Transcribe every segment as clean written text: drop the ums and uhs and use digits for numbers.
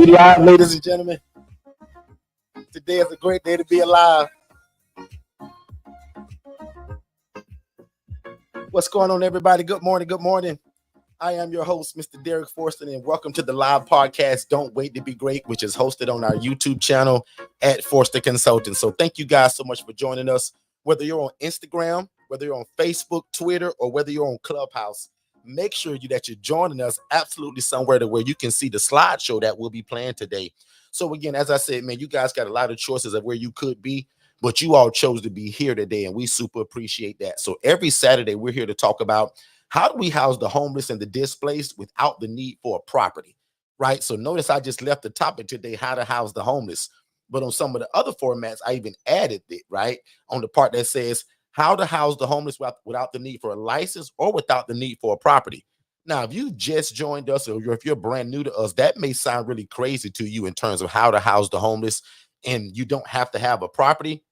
We live, ladies and gentlemen. Today is a great day to be alive. What's going on, everybody? Good morning. Good morning. I am your host, Mr. Derek Forston, and welcome to the live podcast, Don't Wait to Be Great, which is hosted on our YouTube channel at Forster Consulting. So thank you guys so much for joining us. Whether you're on Instagram, whether you're on Facebook, Twitter, or whether you're on Clubhouse, make sure that you're joining us absolutely somewhere to where you can see the slideshow that we'll be playing today. So again, as I said, man, you guys got a lot of choices of where you could be, but you all chose to be here today, and we super appreciate that. So every Saturday, we're here to talk about how do we house the homeless and the displaced without the need for a property, right? So notice I just left the topic today, how to house the homeless. But on some of the other formats, I even added it, right? On the part that says how to house the homeless without the need for a license or without the need for a property. Now, if you just joined us or if you're brand new to us, that may sound really crazy to you in terms of how to house the homeless and you don't have to have a property.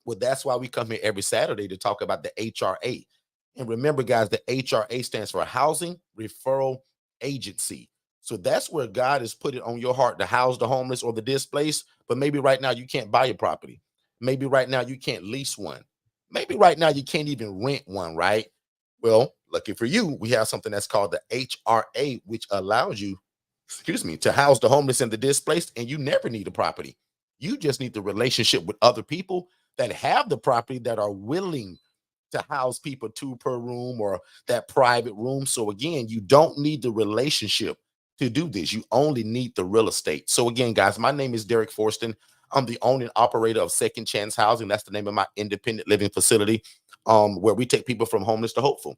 Well, that's why we come here every Saturday to talk about the HRA. And remember, guys, the HRA stands for Housing Referral Agency. So that's where God has put it on your heart to house the homeless or the displaced. But maybe right now you can't buy a property. Maybe right now you can't lease one. Maybe right now you can't even rent one, right? Well, lucky for you, we have something that's called the HRA, which allows you, to house the homeless and the displaced, and you never need a property. You just need the relationship with other people that have the property that are willing to house people 2 per room or that private room. So again, you don't need the relationship to do this. You only need the real estate. So again, guys, my name is Derek Forston. I'm the owner and operator of Second Chance Housing. That's the name of my independent living facility, where we take people from homeless to hopeful.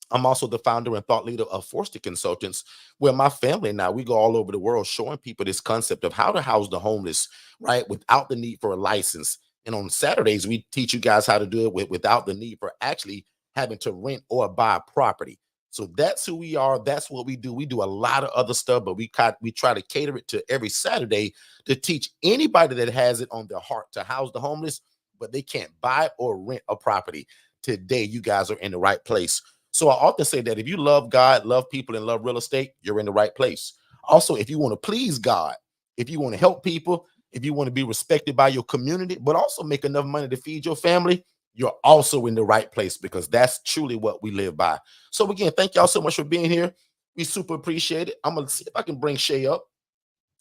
I'm also the founder and thought leader of Forster Consultants, where my family and I, we go all over the world showing people this concept of how to house the homeless, right, without the need for a license. And on Saturdays, we teach you guys how to do it without the need for actually having to rent or buy a property. So that's who we are. That's what we do. We do a lot of other stuff, but we try to cater it to every Saturday to teach anybody that has it on their heart to house the homeless, but they can't buy or rent a property. Today, you guys are in the right place. So I often say that if you love God, love people, and love real estate, you're in the right place. Also, if you want to please God, if you want to help people, if you want to be respected by your community, but also make enough money to feed your family, you're also in the right place, because that's truly what we live by. So again, thank y'all so much for being here. We super appreciate it. I'm going to see if I can bring Shay up.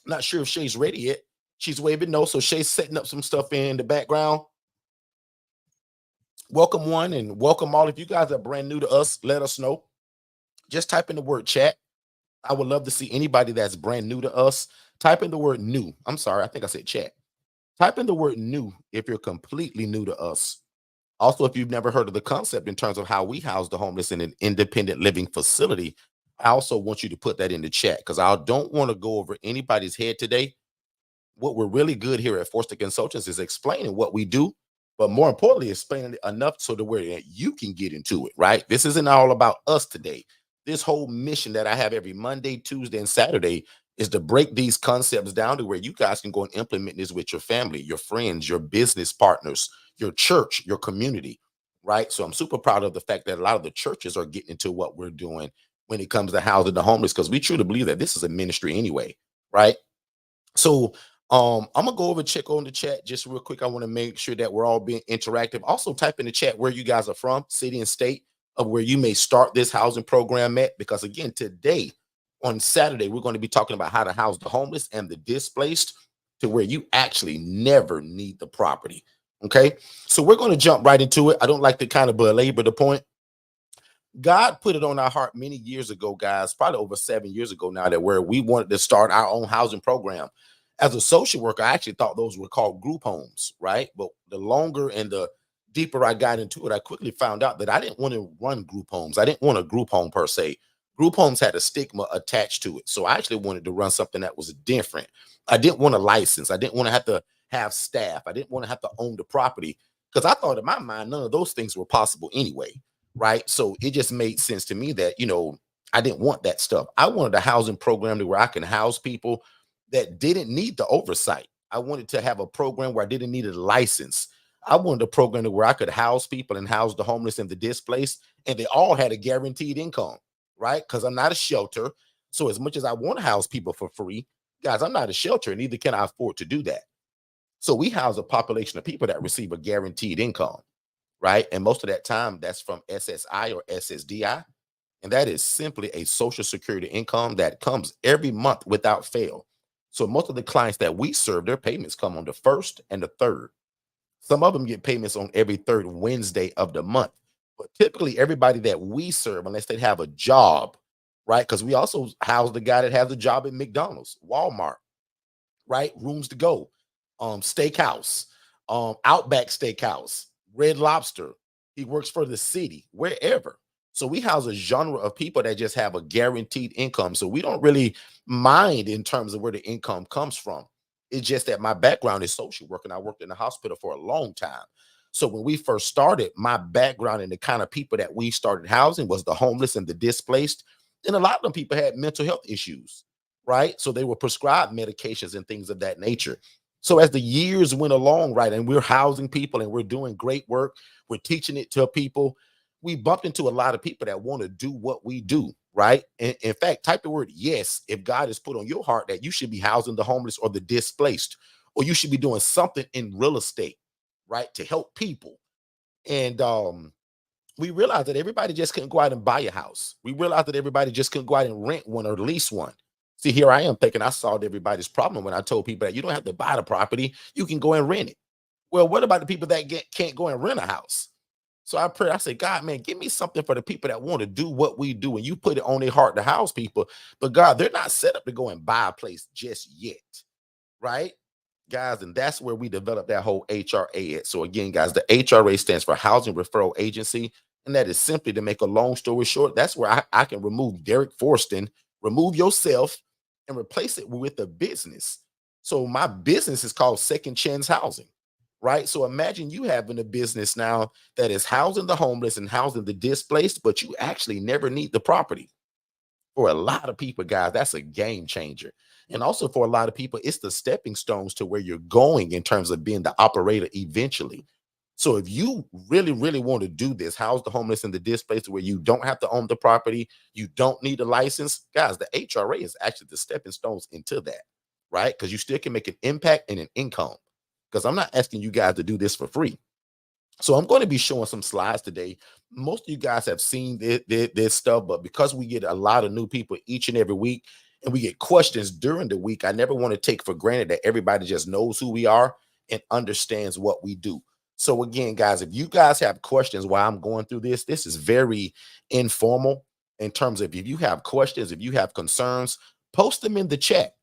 Not sure if Shay's ready yet. She's waving no, so Shay's setting up some stuff in the background. Welcome one and welcome all. If you guys are brand new to us, let us know. Just type in the word chat. I would love to see anybody that's brand new to us. Type in the word new. I'm sorry, I think I said chat. Type in the word new if you're completely new to us. Also, if you've never heard of the concept in terms of how we house the homeless in an independent living facility, I also want you to put that in the chat, because I don't want to go over anybody's head today. What we're really good here at Forster Consultants is explaining what we do, but more importantly, explaining it enough so to where you can get into it, right? This isn't all about us today. This whole mission that I have every Monday, Tuesday, and Saturday is to break these concepts down to where you guys can go and implement this with your family, your friends, your business partners, your church, your community, right? So I'm super proud of the fact that a lot of the churches are getting into what we're doing when it comes to housing the homeless, because we truly believe that this is a ministry anyway, right? So I'm gonna go over, check on the chat just real quick. I want to make sure that we're all being interactive. Also type in the chat where you guys are from, city and state of where you may start this housing program at, because again, today on Saturday, we're going to be talking about how to house the homeless and the displaced to where you actually never need the property. Okay, so we're going to jump right into it. I don't like to kind of belabor the point. God put it on our heart many years ago, guys, probably over 7 years ago now, that where we wanted to start our own housing program. As a social worker, I actually thought those were called group homes, right? But the longer and the deeper I got into it, I quickly found out that I didn't want to run group homes. I didn't want a group home per se. Group homes had a stigma attached to it. So I actually wanted to run something that was different. I didn't want a license. I didn't want to have staff. I didn't want to have to own the property, because I thought in my mind, none of those things were possible anyway, right? So it just made sense to me that, I didn't want that stuff. I wanted a housing program to where I can house people that didn't need the oversight. I wanted to have a program where I didn't need a license. I wanted a program to where I could house people and house the homeless and the displaced, and they all had a guaranteed income, right? Because I'm not a shelter. So as much as I want to house people for free, Guys, I'm not a shelter, and neither can I afford to do that. So we house a population of people that receive a guaranteed income, right? And most of that time, that's from SSI or SSDI. And that is simply a social security income that comes every month without fail. So most of the clients that we serve, their payments come on the first and the third. Some of them get payments on every third Wednesday of the month. But typically, everybody that we serve, unless they have a job, right? Because we also house the guy that has a job at McDonald's, Walmart, right? Rooms to go, steakhouse, Outback Steakhouse, Red Lobster. He works for the city, wherever. So we house a genre of people that just have a guaranteed income. So we don't really mind in terms of where the income comes from. It's just that my background is social work, and I worked in the hospital for a long time. So when we first started, my background and the kind of people that we started housing was the homeless and the displaced. And a lot of them people had mental health issues, right? So they were prescribed medications and things of that nature. So as the years went along, right, and we're housing people and we're doing great work, we're teaching it to people, we bumped into a lot of people that want to do what we do, right? And in fact, type the word yes if God has put on your heart that you should be housing the homeless or the displaced, or you should be doing something in real estate, right, to help people. And we realized that everybody just couldn't go out and buy a house. We realized that everybody just couldn't go out and rent one or lease one. See, here I am thinking I solved everybody's problem when I told people that you don't have to buy the property, you can go and rent it. Well, what about the people that can't go and rent a house? So I pray, I say, God, man, give me something for the people that want to do what we do. And you put it on their heart to house people. But God, they're not set up to go and buy a place just yet, right? Guys, and that's where we developed that whole HRA at. So again, guys, the HRA stands for Housing Referral Agency. And that is simply, to make a long story short, that's where I can remove Derek Forston, remove yourself, and replace it with a business. So my business is called Second Chance Housing, right? So imagine you having a business now that is housing the homeless and housing the displaced, but you actually never need the property. For a lot of people, guys, that's a game changer. And also for a lot of people, it's the stepping stones to where you're going in terms of being the operator eventually. So if you really, really want to do this, house the homeless and the displaced, where you don't have to own the property, you don't need a license, guys, the HRA is actually the stepping stones into that, right? Because you still can make an impact and an income. Because I'm not asking you guys to do this for free. So I'm going to be showing some slides today. Most of you guys have seen this stuff, but because we get a lot of new people each and every week, and we get questions during the week, I never want to take for granted that everybody just knows who we are and understands what we do. So again, guys, if you guys have questions while I'm going through this, this is very informal in terms of, if you have questions, if you have concerns, post them in the chat.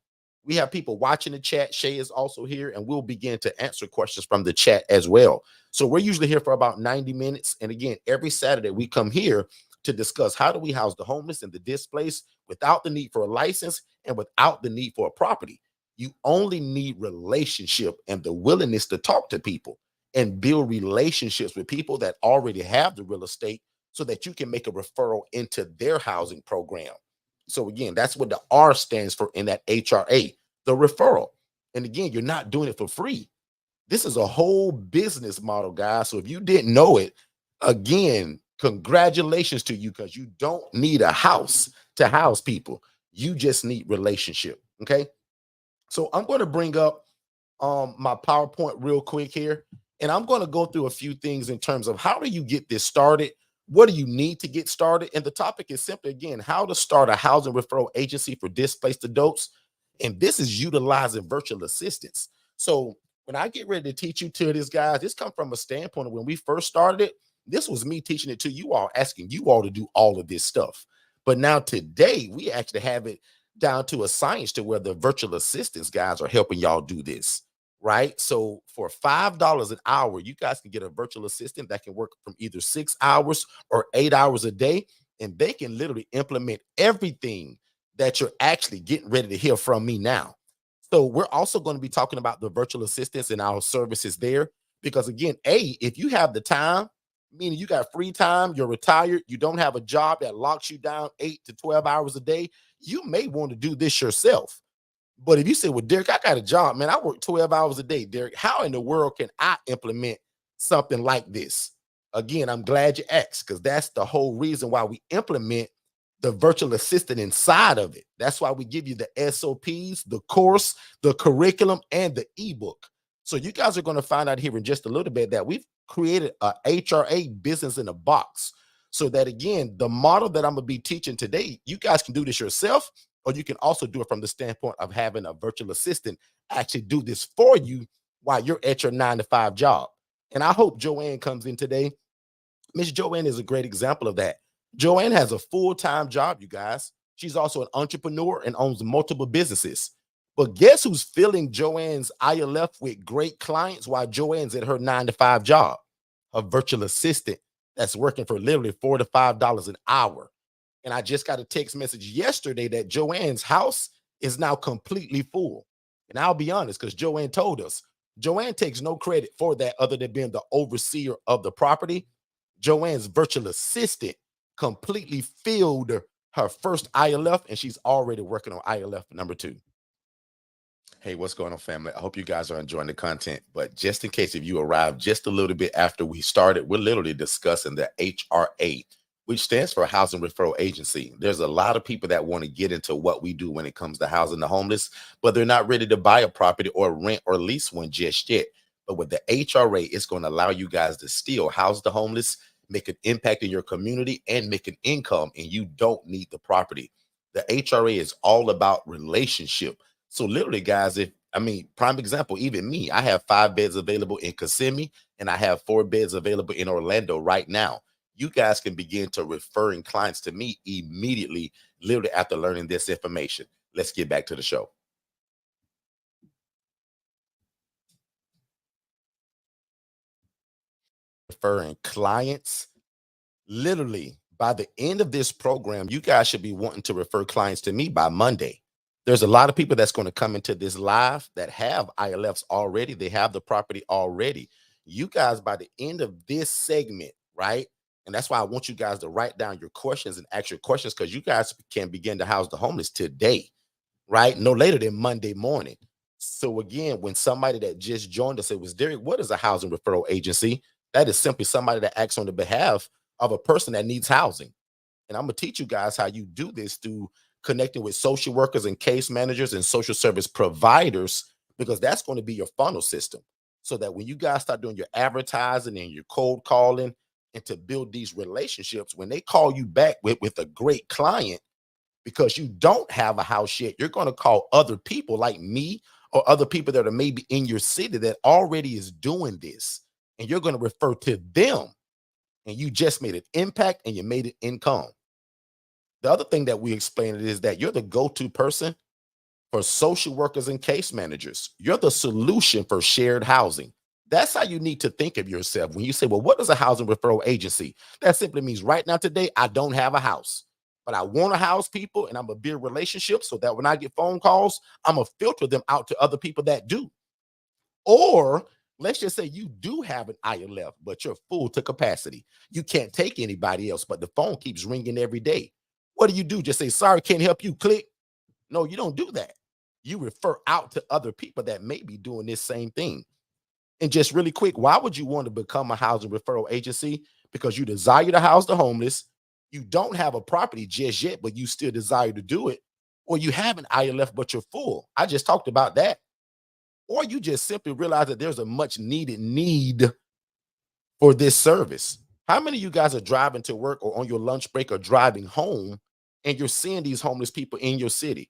We have people watching the chat. Shay is also here, and we'll begin to answer questions from the chat as well. So we're usually here for about 90 minutes. And again, every Saturday we come here to discuss how do we house the homeless and the displaced without the need for a license and without the need for a property. You only need relationship and the willingness to talk to people and build relationships with people that already have the real estate, so that you can make a referral into their housing program. So again, that's what the R stands for in that HRA, the referral. And again, you're not doing it for free. This is a whole business model, guys. So if you didn't know it, again, congratulations to you, because you don't need a house to house people. You just need relationship. Okay. So I'm going to bring up my PowerPoint real quick here. And I'm going to go through a few things in terms of how do you get this started? What do you need to get started? And the topic is simply, again, how to start a housing referral agency for displaced adults. And this is utilizing virtual assistants. So when I get ready to teach you to this, guys, this comes from a standpoint of when we first started it. This was me teaching it to you all, asking you all to do all of this stuff. But now today, we actually have it down to a science to where the virtual assistants guys are helping y'all do this, right? So for $5 an hour, you guys can get a virtual assistant that can work from either 6 hours or 8 hours a day, and they can literally implement everything that you're actually getting ready to hear from me now. So we're also going to be talking about the virtual assistants and our services there, because again, if you have the time, meaning you got free time, you're retired, you don't have a job that locks you down 8 to 12 hours a day, you may want to do this yourself. But if you say, well, Derek, I got a job, man, I work 12 hours a day, Derek, how in the world can I implement something like this? Again, I'm glad you asked, because that's the whole reason why we implement the virtual assistant inside of it. That's why we give you the SOPs, the course, the curriculum, and the ebook. So you guys are going to find out here in just a little bit that we've created a HRA business in a box. So that again, the model that I'm going to be teaching today, you guys can do this yourself, or you can also do it from the standpoint of having a virtual assistant actually do this for you while you're at your 9-to-5 job. And I hope Joanne comes in today. Miss Joanne is a great example of that. Joanne has a full-time job, you guys. She's also an entrepreneur and owns multiple businesses. But guess who's filling Joanne's ILF with great clients while Joanne's at her 9-to-5 job? A virtual assistant that's working for literally $4 to $5 an hour. And I just got a text message yesterday that Joanne's house is now completely full. And I'll be honest, because Joanne told us, Joanne takes no credit for that other than being the overseer of the property. Joanne's virtual assistant completely filled her first ILF, and she's already working on ILF number 2. Hey, what's going on, family? I hope you guys are enjoying the content. But just in case if you arrived just a little bit after we started, we're literally discussing the HRA, which stands for Housing Referral Agency. There's a lot of people that want to get into what we do when it comes to housing the homeless, but they're not ready to buy a property or rent or lease one just yet. But with the HRA, it's going to allow you guys to still house the homeless, make an impact in your community, and make an income, and you don't need the property. The HRA is all about relationship. So literally, guys, prime example, even me, I have 5 beds available in Kissimmee, and I have 4 beds available in Orlando right now. You guys can begin to referring clients to me immediately, literally after learning this information. Let's get back to the show. Referring clients, literally by the end of this program, you guys should be wanting to refer clients to me by Monday. There's a lot of people that's going to come into this live that have ILFs already. They have the property already. You guys, by the end of this segment, right? And that's why I want you guys to write down your questions and ask your questions, because you guys can begin to house the homeless today, right? No later than Monday morning. So again, when somebody that just joined us, it was Derek, what is a housing referral agency? That is simply somebody that acts on the behalf of a person that needs housing. And I'm going to teach you guys how you do this through connecting with social workers and case managers and social service providers, because that's going to be your funnel system. So that when you guys start doing your advertising and your cold calling and to build these relationships, when they call you back with a great client, because you don't have a house yet, you're going to call other people like me or other people that are maybe in your city that already is doing this. And you're going to refer to them. And you just made an impact and you made an income. The other thing that we explained is that you're the go-to person for social workers and case managers. You're the solution for shared housing. That's how you need to think of yourself. When you say, well, what is a housing referral agency? That simply means right now today, I don't have a house, but I want to house people and I'm going to build relationships so that when I get phone calls, I'm going to filter them out to other people that do. Or let's just say you do have an ILF, but you're full to capacity. You can't take anybody else, but the phone keeps ringing every day. What do? Just say, sorry, can't help you, click. No, you don't do that. You refer out to other people that may be doing this same thing. And just really quick, why would you want to become a housing referral agency? Because you desire to house the homeless. You don't have a property just yet, but you still desire to do it. Or you have an ILF, but you're full. I just talked about that. Or you just simply realize that there's a much needed need for this service. How many of you guys are driving to work or on your lunch break or driving home and you're seeing these homeless people in your city?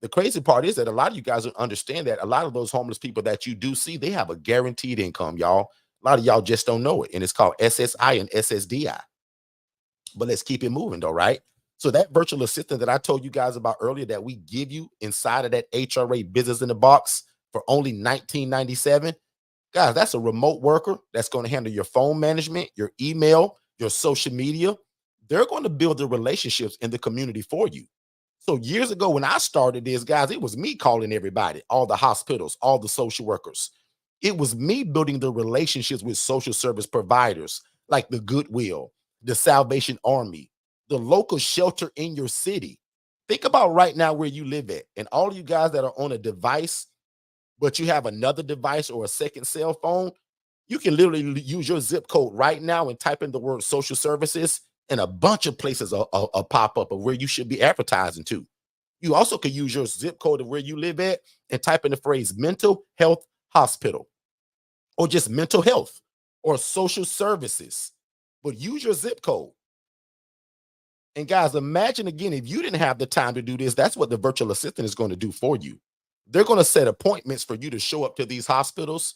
The crazy part is that a lot of you guys don't understand that a lot of those homeless people that you do see, they have a guaranteed income, y'all. A lot of y'all just don't know it. And it's called SSI and SSDI. But let's keep it moving though, right? So that virtual assistant that I told you guys about earlier that we give you inside of that HRA business in the box for only $19.97, guys, that's a remote worker that's going to handle your phone management, your email, your social media. They're going to build the relationships in the community for you. So years ago when I started this, guys, it was me calling everybody, all the hospitals, all the social workers. It was me building the relationships with social service providers like the Goodwill, the Salvation Army, the local shelter in your city. Think about right now where you live at, and all of you guys that are on a device, but you have another device or a second cell phone, you can literally use your zip code right now and type in the word social services, and a bunch of places will pop up of where you should be advertising to. You also could use your zip code of where you live at and type in the phrase mental health hospital or just mental health or social services, but use your zip code. And guys, imagine again, if you didn't have the time to do this, that's what the virtual assistant is going to do for you. They're going to set appointments for you to show up to these hospitals.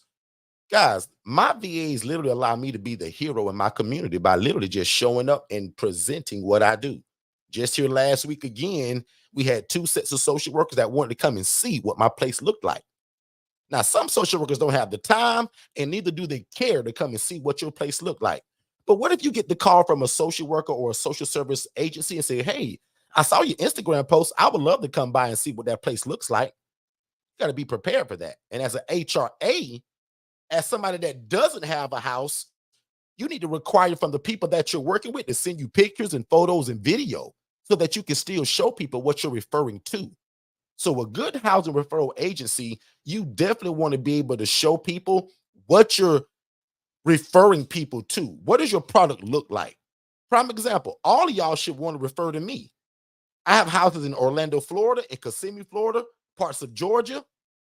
Guys, my VAs literally allow me to be the hero in my community by literally just showing up and presenting what I do. Just here last week again, we had 2 sets of social workers that wanted to come and see what my place looked like. Now, some social workers don't have the time and neither do they care to come and see what your place looked like. But what if you get the call from a social worker or a social service agency and say, hey, I saw your Instagram post. I would love to come by and see what that place looks like. You got to be prepared for that. And as an HRA, as somebody that doesn't have a house, you need to require from the people that you're working with to send you pictures and photos and video so that you can still show people what you're referring to. So a good housing referral agency, you definitely want to be able to show people what you're referring people to. What does your product look like? Prime example, all of y'all should want to refer to me. I have houses in Orlando, Florida, in Kissimmee, Florida, parts of Georgia.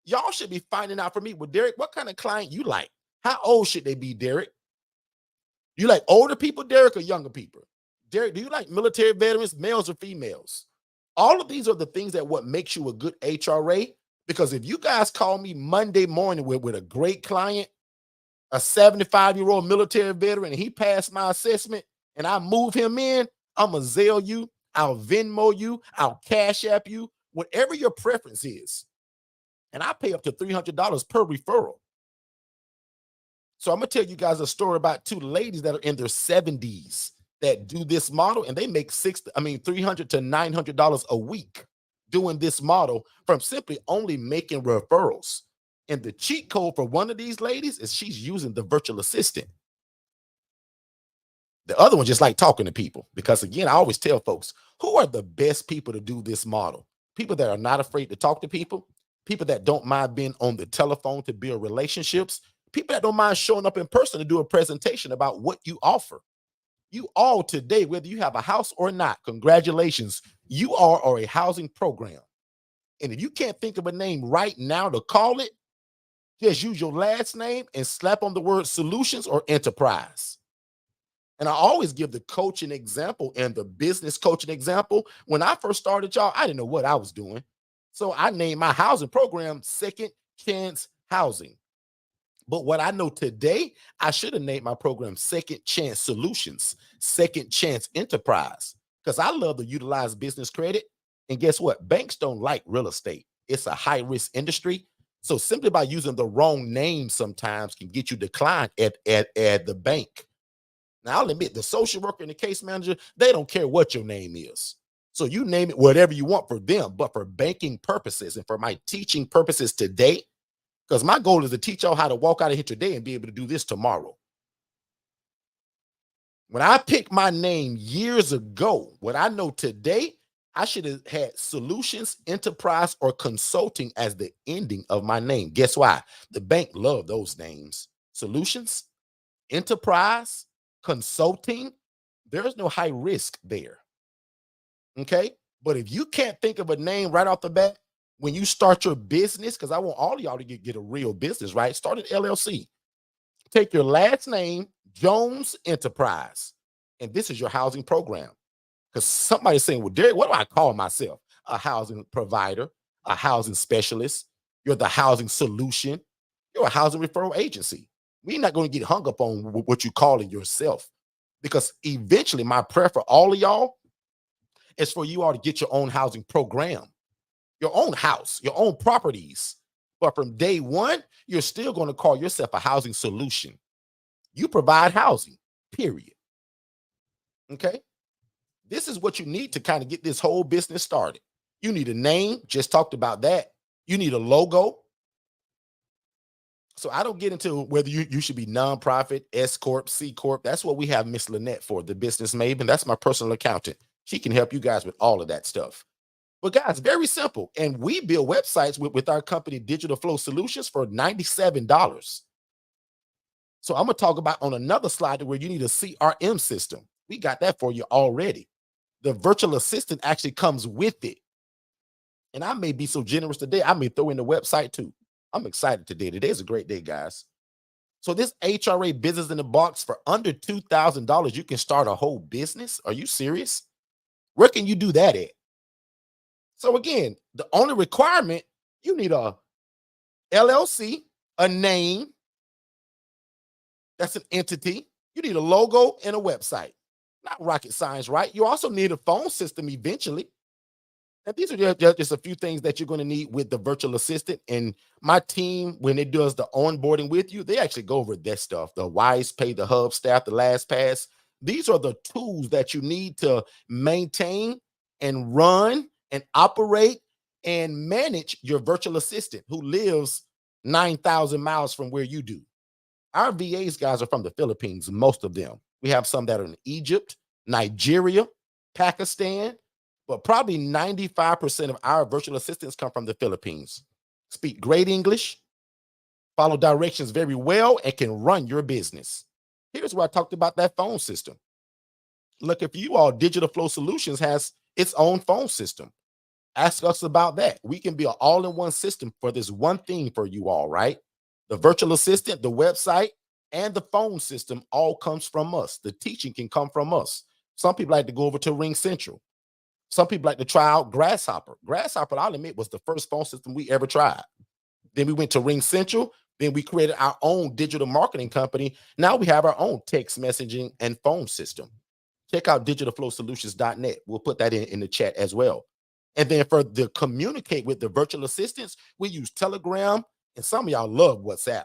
Y'all should be finding out from me, well, Derek, what kind of client you like? How old should they be, Derek? You like older people, Derek, or younger people? Derek, do you like military veterans, males or females? All of these are the things that what makes you a good HRA, because if you guys call me Monday morning with a great client, a 75-year-old military veteran, and he passed my assessment and I move him in, I'm going to Zelle you, I'll Venmo you, I'll Cash App you, whatever your preference is. And I pay up to $300 per referral. So I'm going to tell you guys a story about 2 ladies that are in their 70s that do this model, and they make $300 to $900 a week doing this model from simply only making referrals. And the cheat code for one of these ladies is she's using the virtual assistant. The other one just like talking to people, because again, I always tell folks, who are the best people to do this model? People that are not afraid to talk to people, people that don't mind being on the telephone to build relationships, people that don't mind showing up in person to do a presentation about what you offer. You all today, whether you have a house or not, congratulations, you are a housing program. And if you can't think of a name right now to call it, just use your last name and slap on the word solutions or enterprise. And I always give the coaching example and the business coaching example. When I first started, y'all, I didn't know what I was doing. So I named my housing program Second Chance Housing. But what I know today, I should have named my program Second Chance Solutions, Second Chance Enterprise, because I love to utilize business credit. And guess what? Banks don't like real estate. It's a high-risk industry. So simply by using the wrong name sometimes can get you declined at the bank. Now, I'll admit, the social worker and the case manager, they don't care what your name is. So you name it whatever you want for them. But for banking purposes and for my teaching purposes today, because my goal is to teach y'all how to walk out of here today and be able to do this tomorrow. When I picked my name years ago, what I know today, I should have had solutions, enterprise, or consulting as the ending of my name. Guess why? The bank loved those names. Solutions, enterprise, consulting. There's no high risk there. Okay? But if you can't think of a name right off the bat, when you start your business, because I want all of y'all to get a real business, right? Start an LLC. Take your last name, Jones Enterprise, and this is your housing program. Because somebody's saying, well, Derek, what do I call myself? A housing provider, a housing specialist. You're the housing solution. You're a housing referral agency. We're not going to get hung up on what you call it yourself, because eventually my prayer for all of y'all is for you all to get your own housing program, your own house, your own properties. But from day one, you're still going to call yourself a housing solution. You provide housing, period. Okay? This is what you need to kind of get this whole business started. You need a name, just talked about that. You need a logo. So I don't get into whether you should be nonprofit, S Corp, C Corp. That's what we have Miss Lynette for, the business maven. That's my personal accountant. She can help you guys with all of that stuff. But guys, very simple. And we build websites with our company, Digital Flow Solutions, for $97. So I'm going to talk about on another slide where you need a CRM system. We got that for you already. The virtual assistant actually comes with it. And I may be so generous today, I may throw in the website too. I'm excited today. Today's a great day, guys. So this HRA business in the box for under $2,000, you can start a whole business. Are you serious? Where can you do that at? So again, the only requirement, you need a LLC, a name, that's an entity. You need a logo and a website. Not rocket science, right? You also need a phone system eventually. And these are just a few things that you're going to need with the virtual assistant. And my team, when it does the onboarding with you, they actually go over that stuff. The Wise Pay, the Hub Staff, the LastPass. These are the tools that you need to maintain and run and operate and manage your virtual assistant who lives 9,000 miles from where you do. Our VAs guys are from the Philippines, most of them. We have some that are in Egypt, Nigeria, Pakistan, but probably 95% of our virtual assistants come from the Philippines. Speak great English, follow directions very well, and can run your business. Here's where I talked about that phone system. Look, if you all, Digital Flow Solutions has its own phone system. Ask us about that. We can be an all-in-one system for this one thing for you all, right? The virtual assistant, the website, and the phone system all comes from us. The teaching can come from us. Some people like to go over to Ring Central. Some people like to try out Grasshopper. Grasshopper, I'll admit, was the first phone system we ever tried. Then we went to Ring Central. Then we created our own digital marketing company. Now we have our own text messaging and phone system. Check out digitalflowsolutions.net. We'll put that in the chat as well. And then for the communicate with the virtual assistants, we use Telegram, and some of y'all love WhatsApp,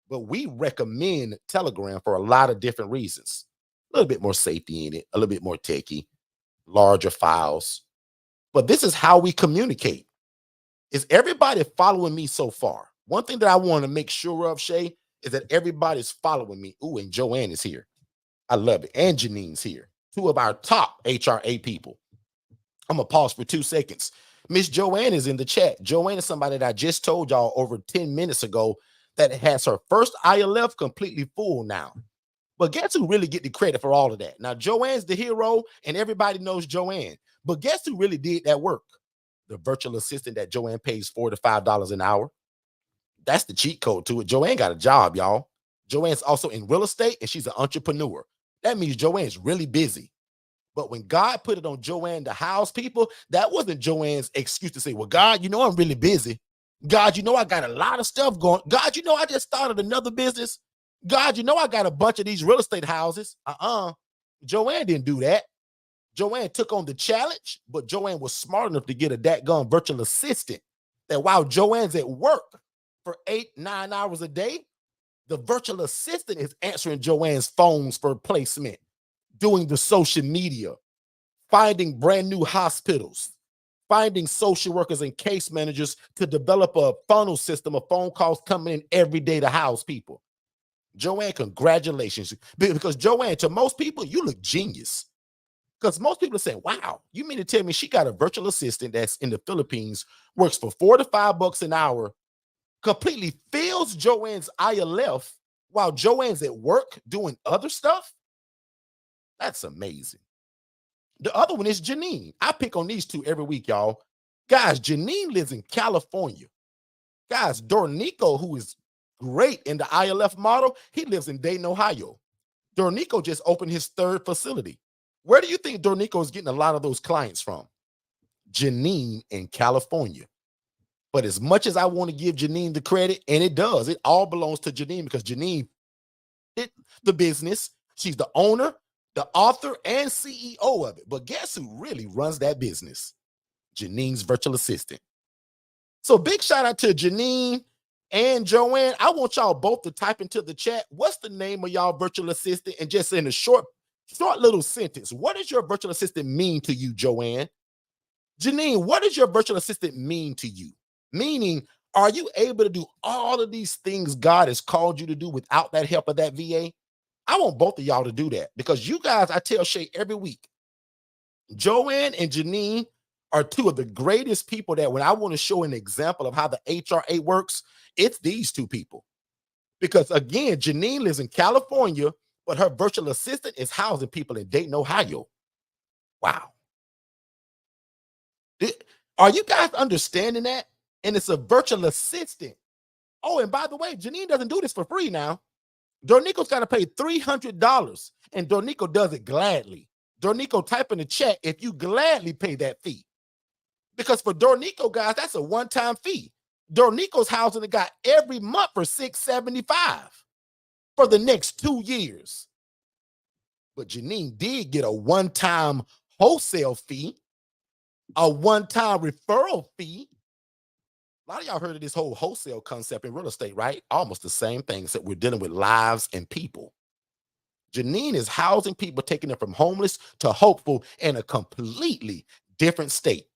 but we recommend Telegram for a lot of different reasons. A little bit more safety in it, a little bit more techy, larger files. But this is how we communicate. Is everybody following me so far? One thing that I want to make sure of, Shay, is that everybody's following me. Ooh, and Joanne is here. I love it. And Janine's here. Two of our top HRA people. I'm going to pause for 2 seconds. Miss Joanne is in the chat. Joanne is somebody that I just told y'all over 10 minutes ago that has her first ILF completely full now. But guess who really get the credit for all of that? Now, Joanne's the hero, and everybody knows Joanne. But guess who really did that work? The virtual assistant that Joanne pays $4 to $5 an hour. That's the cheat code to it. Joanne got a job, y'all. Joanne's also in real estate, and she's an entrepreneur. That means Joanne's really busy. But when God put it on Joanne to house people, that wasn't Joanne's excuse to say, well, God, you know I'm really busy. God, you know I got a lot of stuff going. God, you know I just started another business. God, you know I got a bunch of these real estate houses. Joanne didn't do that. Joanne took on the challenge, but Joanne was smart enough to get a dadgum virtual assistant that while Joanne's at work for 8-9 hours a day, the virtual assistant is answering Joanne's phones for placement, doing the social media, finding brand new hospitals, finding social workers and case managers to develop a funnel system of phone calls coming in every day to house people. Joanne, congratulations. Because Joanne, to most people, you look genius. Because most people say, wow, you mean to tell me she got a virtual assistant that's in the Philippines, works for $4 to $5 an hour, completely fills Joanne's ILF while Joanne's at work doing other stuff? That's amazing. The other one is Janine. I pick on these two every week, y'all. Guys, Janine lives in California. Guys, Dornico, who is great in the ILF model, he lives in Dayton, Ohio. Dornico just opened his 3rd facility. Where do you think Dornico is getting a lot of those clients from? Janine in California. But as much as I want to give Janine the credit, and it does, it all belongs to Janine because Janine did the business. She's the owner, the author, and CEO of it. But guess who really runs that business? Janine's virtual assistant. So big shout out to Janine and Joanne. I want y'all both to type into the chat, what's the name of y'all virtual assistant? And just in a short little sentence, what does your virtual assistant mean to you, Joanne? Janine, what does your virtual assistant mean to you? Meaning, are you able to do all of these things God has called you to do without that help of that VA? I want both of y'all to do that because you guys, I tell Shay every week, Joanne and Janine are two of the greatest people that when I want to show an example of how the HRA works, it's these two people. Because again, Janine lives in California, but her virtual assistant is housing people in Dayton, Ohio. Wow. Are you guys understanding that? And it's a virtual assistant. Oh, and by the way, Janine doesn't do this for free now. Dornico's got to pay $300, and Dornico does it gladly. Dornico, type in the chat if you gladly pay that fee. Because for Dornico, guys, that's a one-time fee. Dornico's housing the guy every month for $675 for the next 2 years. But Janine did get a one-time wholesale fee, a one-time referral fee. A lot of y'all heard of this whole wholesale concept in real estate, right? Almost the same thing, except we're dealing with lives and people. Janine is housing people, taking them from homeless to hopeful in a completely different state.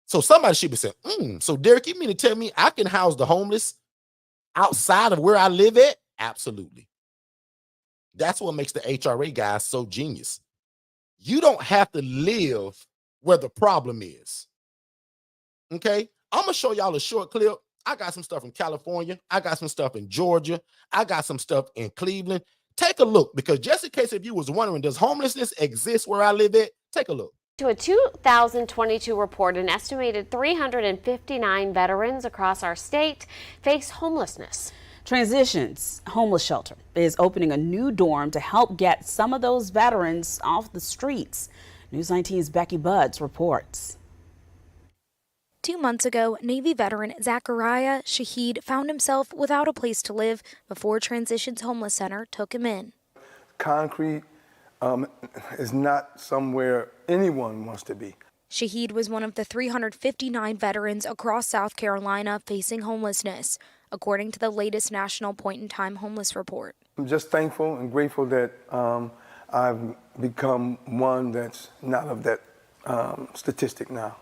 So somebody should be saying, so Derek, you mean to tell me I can house the homeless outside of where I live at? Absolutely. That's what makes the HRA guys so genius. You don't have to live where the problem is. Okay? I'm going to show y'all a short clip. I got some stuff in California. I got some stuff in Georgia. I got some stuff in Cleveland. Take a look, because just in case if you was wondering, does homelessness exist where I live at? Take a look. To a 2022 report, an estimated 359 veterans across our state face homelessness. Transitions Homeless Shelter is opening a new dorm to help get some of those veterans off the streets. News 19's Becky Buds reports. 2 months ago, Navy veteran Zachariah Shaheed found himself without a place to live before Transitions Homeless Center took him in. Concrete is not somewhere anyone wants to be. Shaheed was one of the 359 veterans across South Carolina facing homelessness, according to the latest National Point-in-Time Homeless Report. I'm just thankful and grateful that I've become one that's not of that statistic now.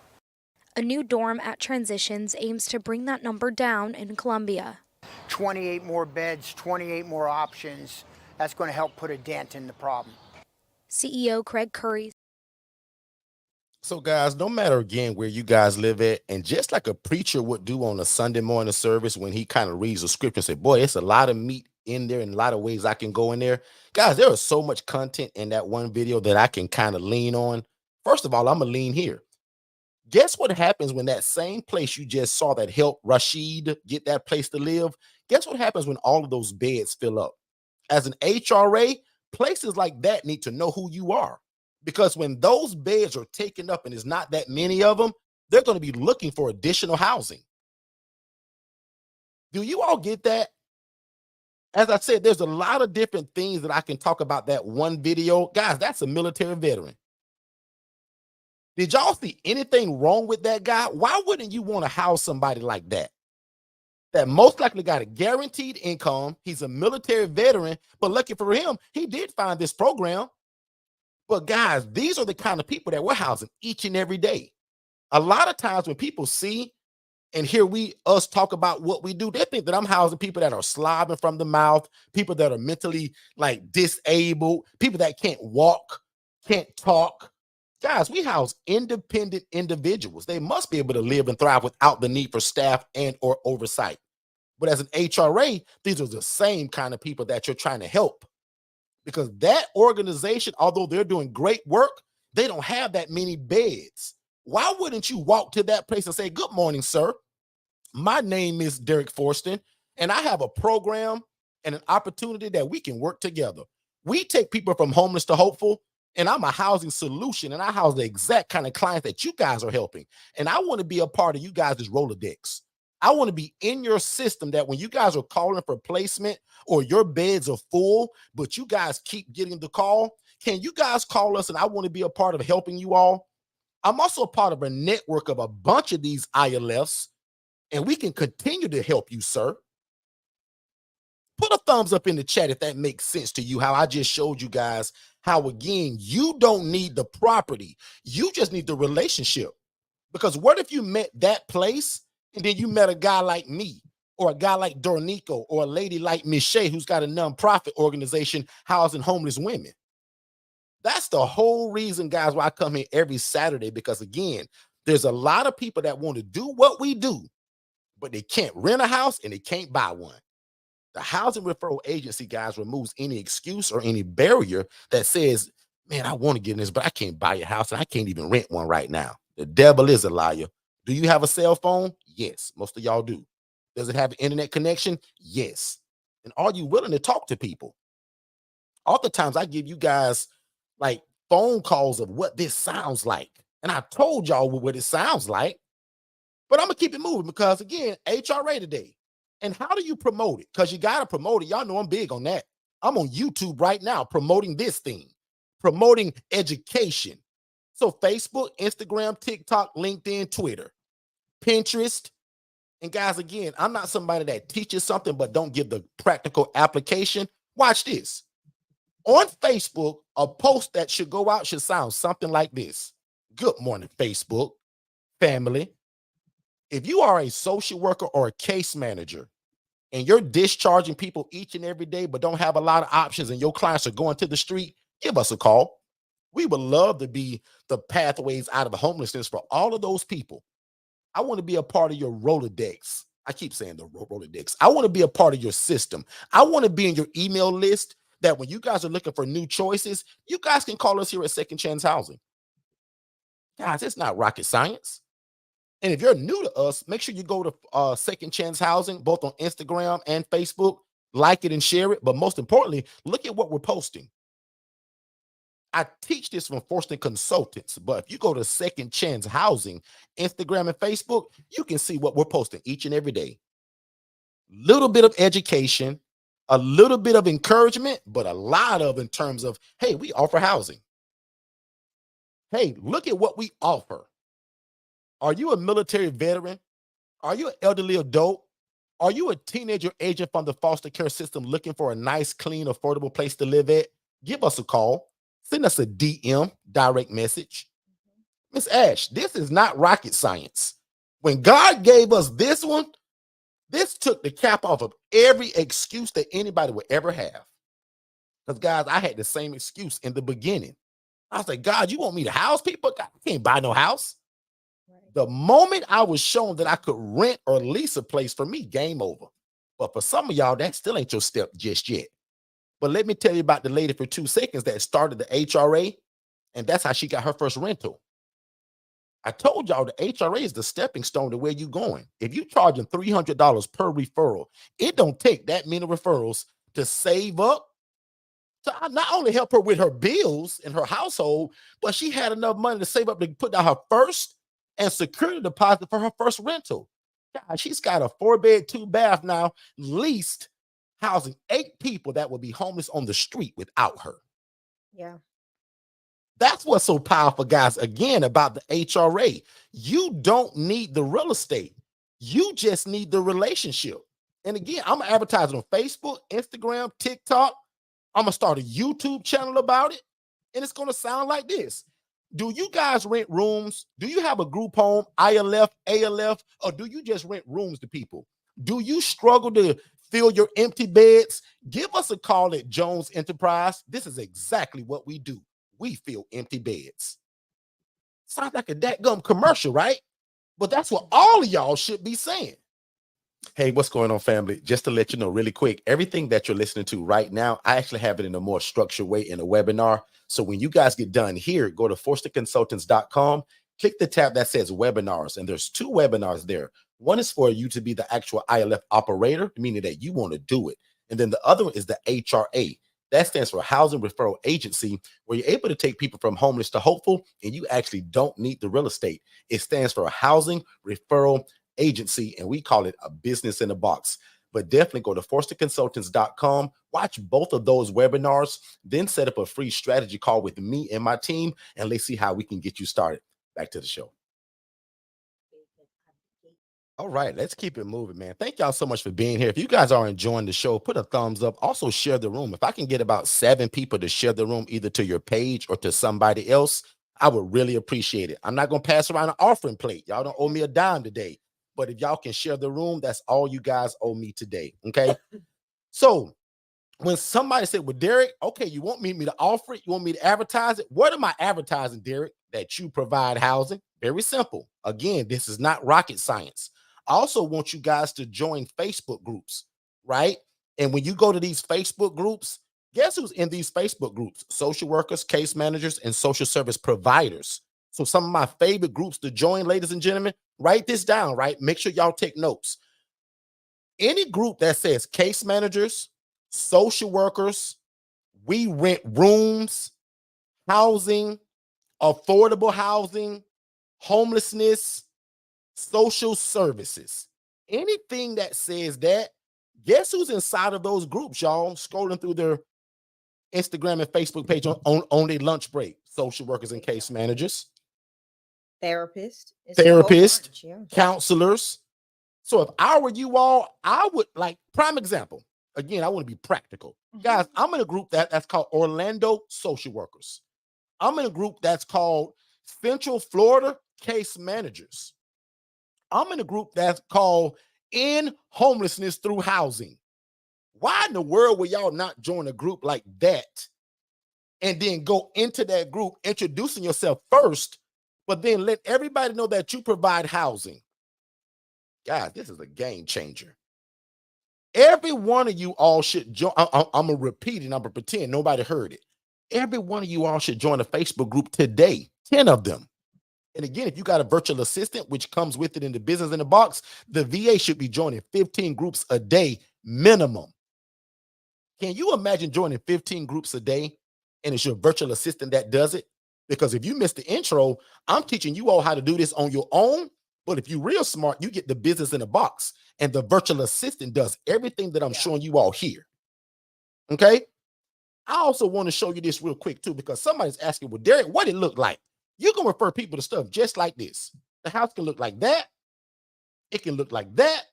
A new dorm at Transitions aims to bring that number down in Columbia. 28 more beds, 28 more options. That's going to help put a dent in the problem. CEO Craig Curry. So guys, no matter again where you guys live at, and just like a preacher would do on a Sunday morning service when he kind of reads the scripture and say, boy, it's a lot of meat in there and a lot of ways I can go in there. Guys, there is so much content in that one video that I can kind of lean on. First of all, I'm going to lean here. Guess what happens when that same place you just saw that helped Rashid get that place to live? Guess what happens when all of those beds fill up? As an HRA, places like that need to know who you are. Because when those beds are taken up and there's not that many of them, they're going to be looking for additional housing. Do you all get that? As I said, there's a lot of different things that I can talk about that one video. Guys, that's a military veteran. Did y'all see anything wrong with that guy? Why wouldn't you want to house somebody like that? That most likely got a guaranteed income. He's a military veteran, but lucky for him, he did find this program. But guys, these are the kind of people that we're housing each and every day. A lot of times when people see and hear us talk about what we do, they think that I'm housing people that are slobbing from the mouth, people that are mentally like disabled, people that can't walk, can't talk. Guys, we house independent individuals. They must be able to live and thrive without the need for staff and or oversight. But as an HRA, these are the same kind of people that you're trying to help. Because that organization, although they're doing great work, they don't have that many beds. Why wouldn't you walk to that place and say, good morning, sir. My name is Derek Forston, and I have a program and an opportunity that we can work together. We take people from homeless to hopeful, and I'm a housing solution, and I house the exact kind of clients that you guys are helping. And I want to be a part of you guys' Rolodex. I want to be in your system that when you guys are calling for placement or your beds are full, but you guys keep getting the call, can you guys call us? And I want to be a part of helping you all. I'm also a part of a network of a bunch of these ILFs, and we can continue to help you, sir. Put a thumbs up in the chat if that makes sense to you, how I just showed you guys how, again, you don't need the property. You just need the relationship. Because what if you met that place and then you met a guy like me or a guy like Dornico or a lady like Miss Shea who's got a nonprofit organization housing homeless women? That's the whole reason, guys, why I come here every Saturday, because, again, there's a lot of people that want to do what we do, but they can't rent a house and they can't buy one. The housing referral agency, guys, removes any excuse or any barrier that says, man, I want to get in this, but I can't buy a house and I can't even rent one right now. The devil is a liar. Do you have a cell phone? Yes, most of y'all do. Does it have an internet connection? Yes. And are you willing to talk to people? Oftentimes I give you guys like phone calls of what this sounds like. And I told y'all what it sounds like, but I'm gonna keep it moving because again, HRA today. And how do you promote it? Because you gotta promote it. Y'all know I'm big on that. I'm on YouTube right now promoting this thing, promoting education. So Facebook, Instagram, TikTok, LinkedIn, Twitter, Pinterest. And guys, again, I'm not somebody that teaches something but don't give the practical application. Watch this. On Facebook, a post that should go out should sound something like this. Good morning, Facebook family. If you are a social worker or a case manager and you're discharging people each and every day but don't have a lot of options and your clients are going to the street, give us a call. We would love to be the pathways out of homelessness for all of those people. I want to be a part of your Rolodex. I keep saying the Rolodex. I want to be a part of your system. I want to be in your email list that when you guys are looking for new choices, you guys can call us here at Second Chance Housing. Guys, it's not rocket science. And if you're new to us, make sure you go to Second Chance Housing, both on Instagram and Facebook. Like it and share it. But most importantly, look at what we're posting. I teach this from Forston Consultants, but if you go to Second Chance Housing, Instagram and Facebook, you can see what we're posting each and every day. Little bit of education, a little bit of encouragement, but a lot of in terms of, hey, we offer housing. Hey, look at what we offer. Are you a military veteran? Are you an elderly adult? Are you a teenager agent from the foster care system looking for a nice, clean, affordable place to live at? Give us a call. Send us a DM, direct message. Miss Ash, this is not rocket science. When God gave us this one, this took the cap off of every excuse that anybody would ever have. Because, guys, I had the same excuse in the beginning. I was like, God, you want me to house people? God, I can't buy no house. The moment I was shown that I could rent or lease a place, for me, game over. But for some of y'all, that still ain't your step just yet. But let me tell you about the lady for 2 seconds that started the HRA, and that's how she got her first rental. I told y'all the HRA is the stepping stone to where you're going. If you're charging $300 per referral, it don't take that many referrals to save up. So I not only help her with her bills in her household, but she had enough money to save up to put down her first and security deposit for her first rental. God, she's got a 4-bed, 2-bath now, leased, housing 8 people that would be homeless on the street without her. Yeah. That's what's so powerful, guys, again, about the HRA. You don't need the real estate. You just need the relationship. And again, I'm advertising on Facebook, Instagram, TikTok. I'm going to start a YouTube channel about it. And it's going to sound like this. Do you guys rent rooms? Do you have a group home, ILF, ALF, or do you just rent rooms to people? Do you struggle to fill your empty beds? Give us a call at Jones Enterprise. This is exactly what we do. We fill empty beds. Sounds like a dadgum commercial, right? But that's what all of y'all should be saying. Hey, what's going on, family? Just to let you know really quick, everything that you're listening to right now, I actually have it in a more structured way in a webinar. So when you guys get done here, go to forsterconsultants.com, click the tab that says webinars, and there's 2 webinars there. One is for you to be the actual ILF operator, meaning that you want to do it. And then the other one is the HRA. That stands for Housing Referral Agency, where you're able to take people from homeless to hopeful, and you actually don't need the real estate. It stands for a Housing Referral Agency, and we call it a business in a box. But definitely go to forsterconsultants.com, watch both of those webinars, then set up a free strategy call with me and my team, and let's see how we can get you started. Back to the show. All right, let's keep it moving, man. Thank y'all so much for being here. If you guys are enjoying the show, put a thumbs up. Also, share the room. If I can get about 7 people to share the room, either to your page or to somebody else, I would really appreciate it. I'm not going to pass around an offering plate. Y'all don't owe me a dime today. But if y'all can share the room, that's all you guys owe me today, okay? So when somebody said, well, Derek, okay, you want me to offer it? You want me to advertise it? What am I advertising, Derek? That you provide housing? Very simple. Again, this is not rocket science. I also want you guys to join Facebook groups, right? And when you go to these Facebook groups, guess who's in these Facebook groups? Social workers, case managers, and social service providers. So some of my favorite groups to join, ladies and gentlemen, write this down, right? Make sure y'all take notes. Any group that says case managers, social workers, we rent rooms, housing, affordable housing, homelessness, social services, anything that says that, guess who's inside of those groups, y'all? Scrolling through their Instagram and Facebook page on their lunch break. Social workers and case managers, Therapist. It's a whole bunch, yeah. counselors. So if I were you all, I would, like, prime example. Again, I want to be practical. Guys, I'm in a group that's called Orlando Social Workers. I'm in a group that's called Central Florida Case Managers. I'm in a group that's called End Homelessness Through Housing. Why in the world would y'all not join a group like that and then go into that group introducing yourself first, but then let everybody know that you provide housing? Guys, this is a game changer. Every one of you all should join. I'm going to repeat it. I'm going to pretend nobody heard it. Every one of you all should join a Facebook group today, 10 of them. And again, if you got a virtual assistant, which comes with it in the business in the box, the VA should be joining 15 groups a day minimum. Can you imagine joining 15 groups a day and it's your virtual assistant that does it? Because if you missed the intro, I'm teaching you all how to do this on your own. But if you're real smart, you get the business in a box and the virtual assistant does everything that I'm showing you all here. Okay. I also want to show you this real quick too, because somebody's asking, well, Derek, what it look like? You can refer people to stuff just like this. The house can look like that. It can look like that.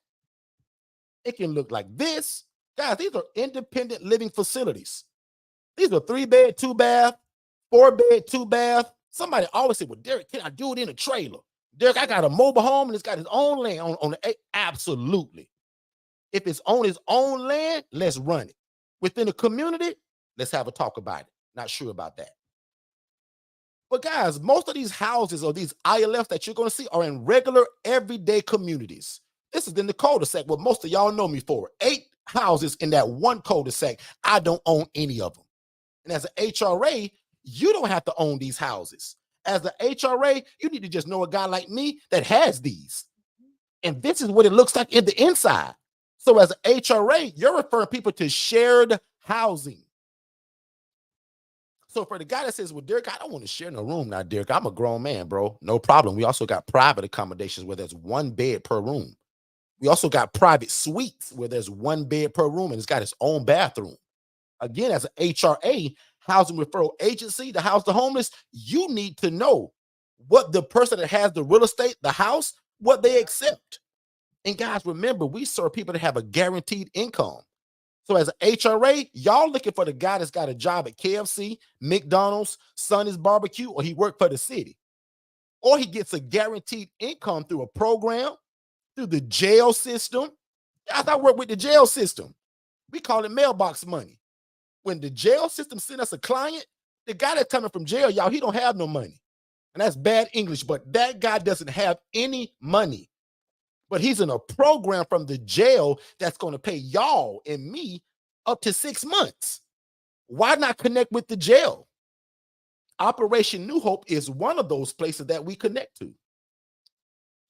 It can look like this. Guys, these are independent living facilities. These are 3-bed, 2-bath, 4-bed, 2-bath. Somebody always said, well, Derek, can I do it in a trailer? Derek, I got a mobile home and it's got its own land on the. Absolutely. If it's on its own land, let's run it. Within the community, let's have a talk about it. Not sure about that. But guys, most of these houses or these ILFs that you're going to see are in regular, everyday communities. This is in the cul-de-sac, what most of y'all know me for. 8 houses in that one cul-de-sac. I don't own any of them. And as an HRA, you don't have to own these houses. As an HRA, you need to just know a guy like me that has these. And this is what it looks like in the inside. So as an HRA, you're referring people to shared housing. So for the guy that says, well, Derek, I don't want to share no room now, Derek. I'm a grown man, bro. No problem. We also got private accommodations where there's 1 bed per room. We also got private suites where there's 1 bed per room and it's got its own bathroom. Again, as an HRA, housing referral agency to house the homeless, you need to know what the person that has the real estate, the house, what they accept. And guys, remember, we serve people that have a guaranteed income. So as an HRA, y'all looking for the guy that's got a job at KFC, McDonald's, Sonny's Barbecue, or he worked for the city. Or he gets a guaranteed income through a program, through the jail system. Guys, I work with the jail system. We call it mailbox money. When the jail system send us a client, the guy that's coming from jail, y'all, he don't have no money. And that's bad English, but that guy doesn't have any money. But he's in a program from the jail that's going to pay y'all and me up to 6 months. Why not connect with the jail? Operation New Hope is one of those places that we connect to.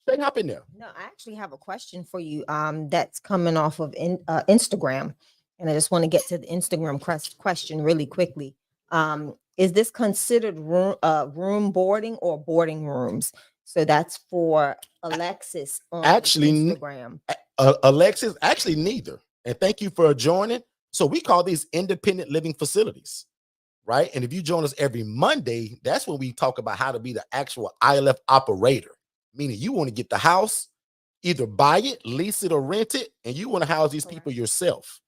Stay hop in there. No, I actually have a question for you that's coming off of Instagram. And I just want to get to the Instagram question really quickly. Is this considered room boarding or boarding rooms? So that's for Alexis on Instagram. Alexis, actually neither. And thank you for joining. So we call these independent living facilities, right? And if you join us every Monday, that's when we talk about how to be the actual ILF operator, meaning you want to get the house, either buy it, lease it, or rent it, and you want to house these people yourself.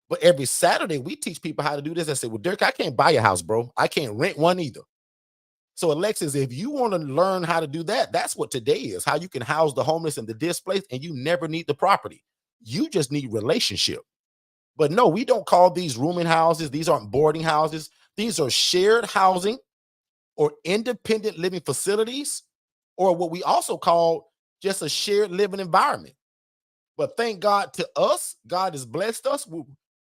But every Saturday, we teach people how to do this. I say, well, Derek, I can't buy a house, bro. I can't rent one either. So Alexis, if you want to learn how to do that, that's what today is, how you can house the homeless and the displaced, and you never need the property. You just need relationship. But no, we don't call these rooming houses. These aren't boarding houses. These are shared housing or independent living facilities, or what we also call just a shared living environment. But thank God to us, God has blessed us.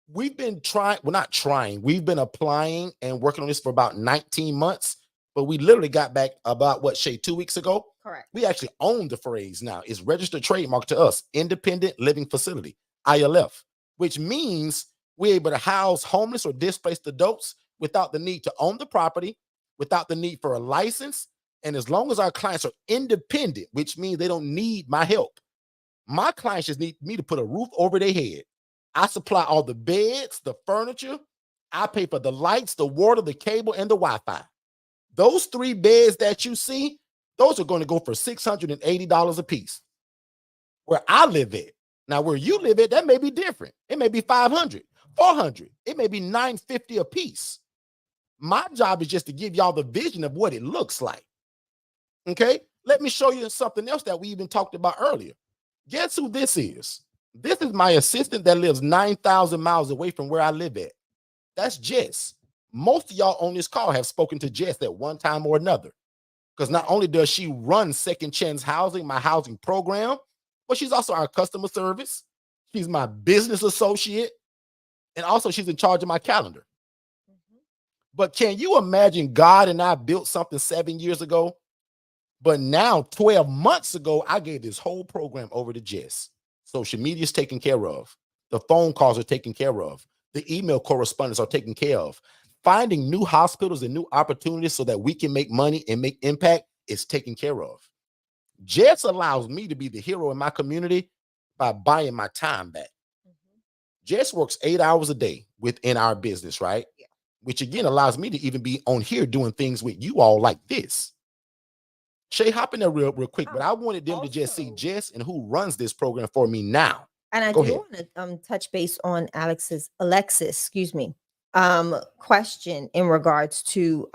we've been trying, well, not trying, we've been applying and working on this for about 19 months, but we literally got back about what, Shay, 2 weeks ago? Correct. We actually own the phrase now. It's registered trademark to us, Independent Living Facility, ILF, which means we're able to house homeless or displaced adults without the need to own the property, without the need for a license. And as long as our clients are independent, which means they don't need my help, my clients just need me to put a roof over their head. I supply all the beds, the furniture. I pay for the lights, the water, the cable, and the Wi-Fi. Those 3 beds that you see, those are going to go for $680 a piece. Where I live at. Now, where you live at, that may be different. It may be $500, $400. It may be $950 a piece. My job is just to give y'all the vision of what it looks like. Okay? Let me show you something else that we even talked about earlier. Guess who this is? This is my assistant that lives 9,000 miles away from where I live at. That's Jess. Most of y'all on this call have spoken to Jess at one time or another. Because not only does she run Second Chance Housing, my housing program, but she's also our customer service. She's my business associate. And also she's in charge of my calendar. But can you imagine God and I built something 7 years ago? But now 12 months ago, I gave this whole program over to Jess. Social media is taken care of. The phone calls are taken care of. The email correspondence are taken care of. Finding new hospitals and new opportunities so that we can make money and make impact is taken care of. Jess allows me to be the hero in my community by buying my time back. Jess works 8 hours a day within our business, right? Yeah. Which again allows me to even be on here doing things with you all like this. Shay, hop in there real quick, but I wanted them to just see Jess and who runs this program for me now. And I do want to touch base on Alexis, question in regards to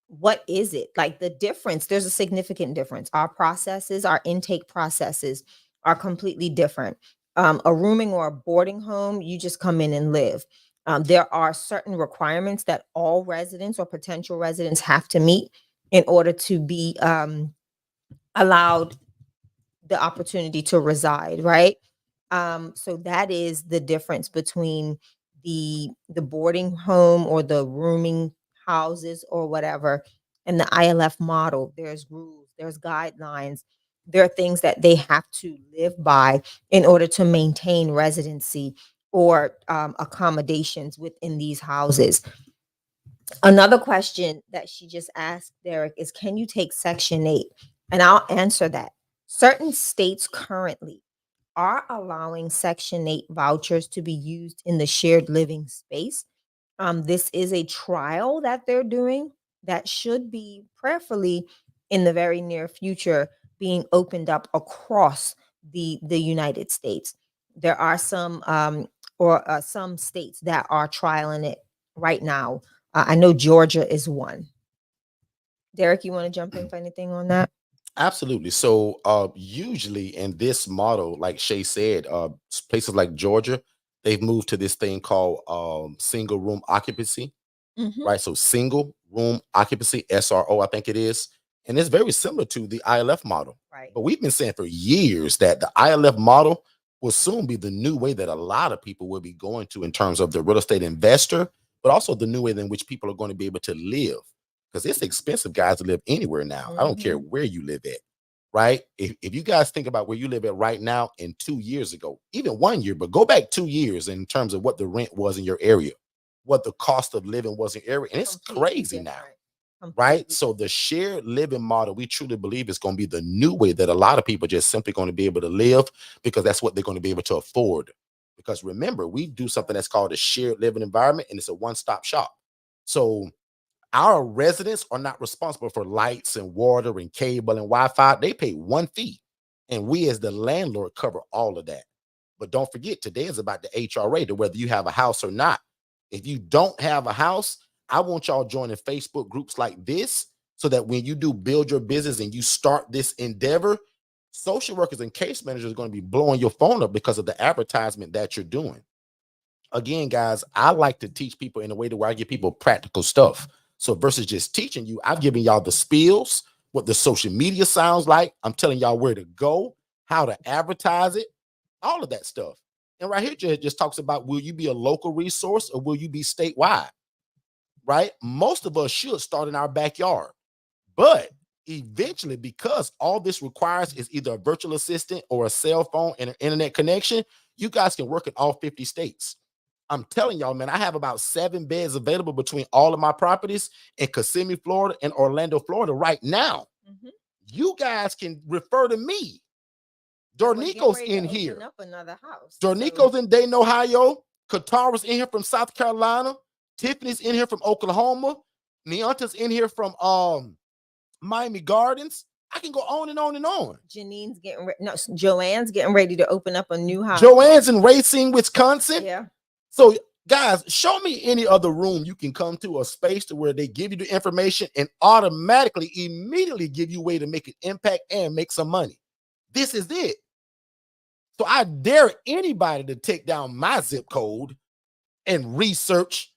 what is it? Like the difference, there's a significant difference. Our processes, our intake processes are completely different. A rooming or a boarding home, you just come in and live. There are certain requirements that all residents or potential residents have to meet in order to be allowed the opportunity to reside, right? So that is the difference between the boarding home or the rooming houses or whatever and the ILF model. There's rules, there's guidelines, there are things that they have to live by in order to maintain residency or accommodations within these houses. Another question that she just asked, Derek, is can you take Section 8? And I'll answer that. Certain states currently are allowing Section 8 vouchers to be used in the shared living space. This is a trial that they're doing that should be prayerfully in the very near future being opened up across the United States. There are some states that are trialing it right now. I know Georgia is one. Derek, you want to jump in for anything on that? Absolutely. So usually in this model, like Shay said, places like Georgia, they've moved to this thing called single room occupancy, right? So single room occupancy, SRO, I think it is. And it's very similar to the ILF model. Right. But we've been saying for years that the ILF model will soon be the new way that a lot of people will be going to in terms of the real estate investor, but also the new way in which people are going to be able to live. Because it's expensive, guys, to live anywhere now. I don't care where you live at, right? If you guys think about where you live at right now and 2 years ago, even 1 year, but go back 2 years in terms of what the rent was in your area, what the cost of living was in your area, and it's crazy now, right? So the shared living model, we truly believe is going to be the new way that a lot of people just simply going to be able to live because that's what they're going to be able to afford. Because remember, we do something that's called a shared living environment, and it's a one-stop shop. So our residents are not responsible for lights and water and cable and Wi-Fi. They pay one fee, and we as the landlord cover all of that. But don't forget, today is about the HRA, to whether you have a house or not. If you don't have a house, I want y'all joining Facebook groups like this so that when you do build your business and you start this endeavor, social workers and case managers are going to be blowing your phone up because of the advertisement that you're doing. Again, guys, I like to teach people in a way to where I give people practical stuff. So versus just teaching you, I've given y'all the spills, what the social media sounds like. I'm telling y'all where to go, how to advertise it, all of that stuff. And right here, just talks about, will you be a local resource or will you be statewide? Right? Most of us should start in our backyard. But eventually, because all this requires is either a virtual assistant or a cell phone and an internet connection, you guys can work in all 50 states. I'm telling y'all, man, I have about 7 beds available between all of my properties in Kissimmee, Florida and Orlando, Florida right now. You guys can refer to me. Dornico's in here. Up another house. Dornico's in Dayton, Ohio. Katara's in here from South Carolina. Tiffany's in here from Oklahoma. Neonta's in here from Miami Gardens. I can go on and on and on. Janine's getting ready. No, Joanne's getting ready to open up a new house. Joanne's in Racine, Wisconsin. Yeah. So, guys, show me any other room you can come to, a space to where they give you the information and automatically, immediately give you a way to make an impact and make some money. This is it. So I dare anybody to take down my zip code and research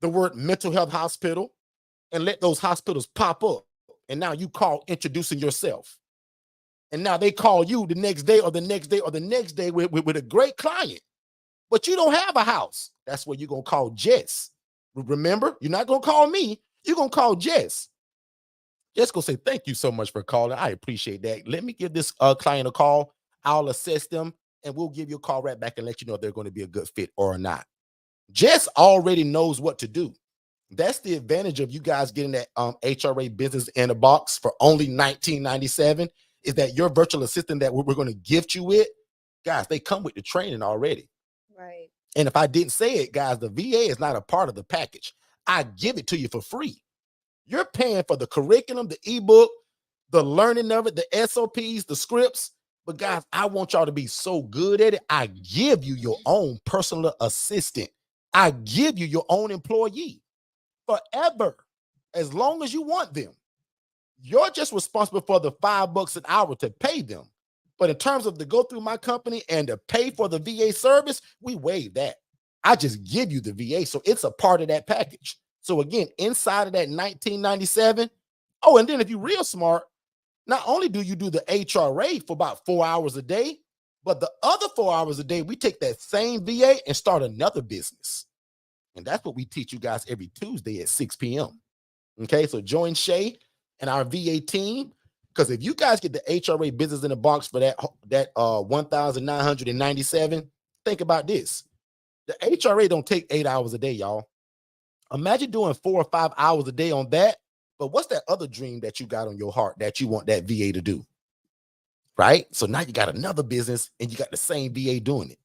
the word mental health hospital and let those hospitals pop up. And now you call introducing yourself. And now they call you the next day or the next day or the next day with a great client. But you don't have a house. That's where you're going to call Jess. Remember, you're not going to call me. You're going to call Jess. Jess going to say, thank you so much for calling. I appreciate that. Let me give this client a call. I'll assess them, and we'll give you a call right back and let you know if they're going to be a good fit or not. Jess already knows what to do. That's the advantage of you guys getting that HRA business in a box for only $19.97 is that your virtual assistant that we're going to gift you with, guys, they come with the training already. Right. And if I didn't say it, guys, the VA is not a part of the package. I give it to you for free. You're paying for the curriculum, the ebook, the learning of it, the SOPs, the scripts. But guys, I want y'all to be so good at it. I give you your own personal assistant. I give you your own employee forever, as long as you want them. You're just responsible for the $5 an hour to pay them. But in terms of to go through my company and to pay for the VA service, we waive that. I just give you the VA. So it's a part of that package. So again, inside of that $19.97. Oh, and then if you're real smart, not only do you do the HRA for about 4 hours a day, but the other 4 hours a day, we take that same VA and start another business. And that's what we teach you guys every Tuesday at 6 p.m. Okay, so join Shay and our VA team, because if you guys get the HRA business in a box for that $1,997, think about this. The HRA don't take 8 hours a day, y'all. Imagine doing 4 or 5 hours a day on that. But what's that other dream that you got on your heart that you want that VA to do? Right? So now you got another business and you got the same VA doing it.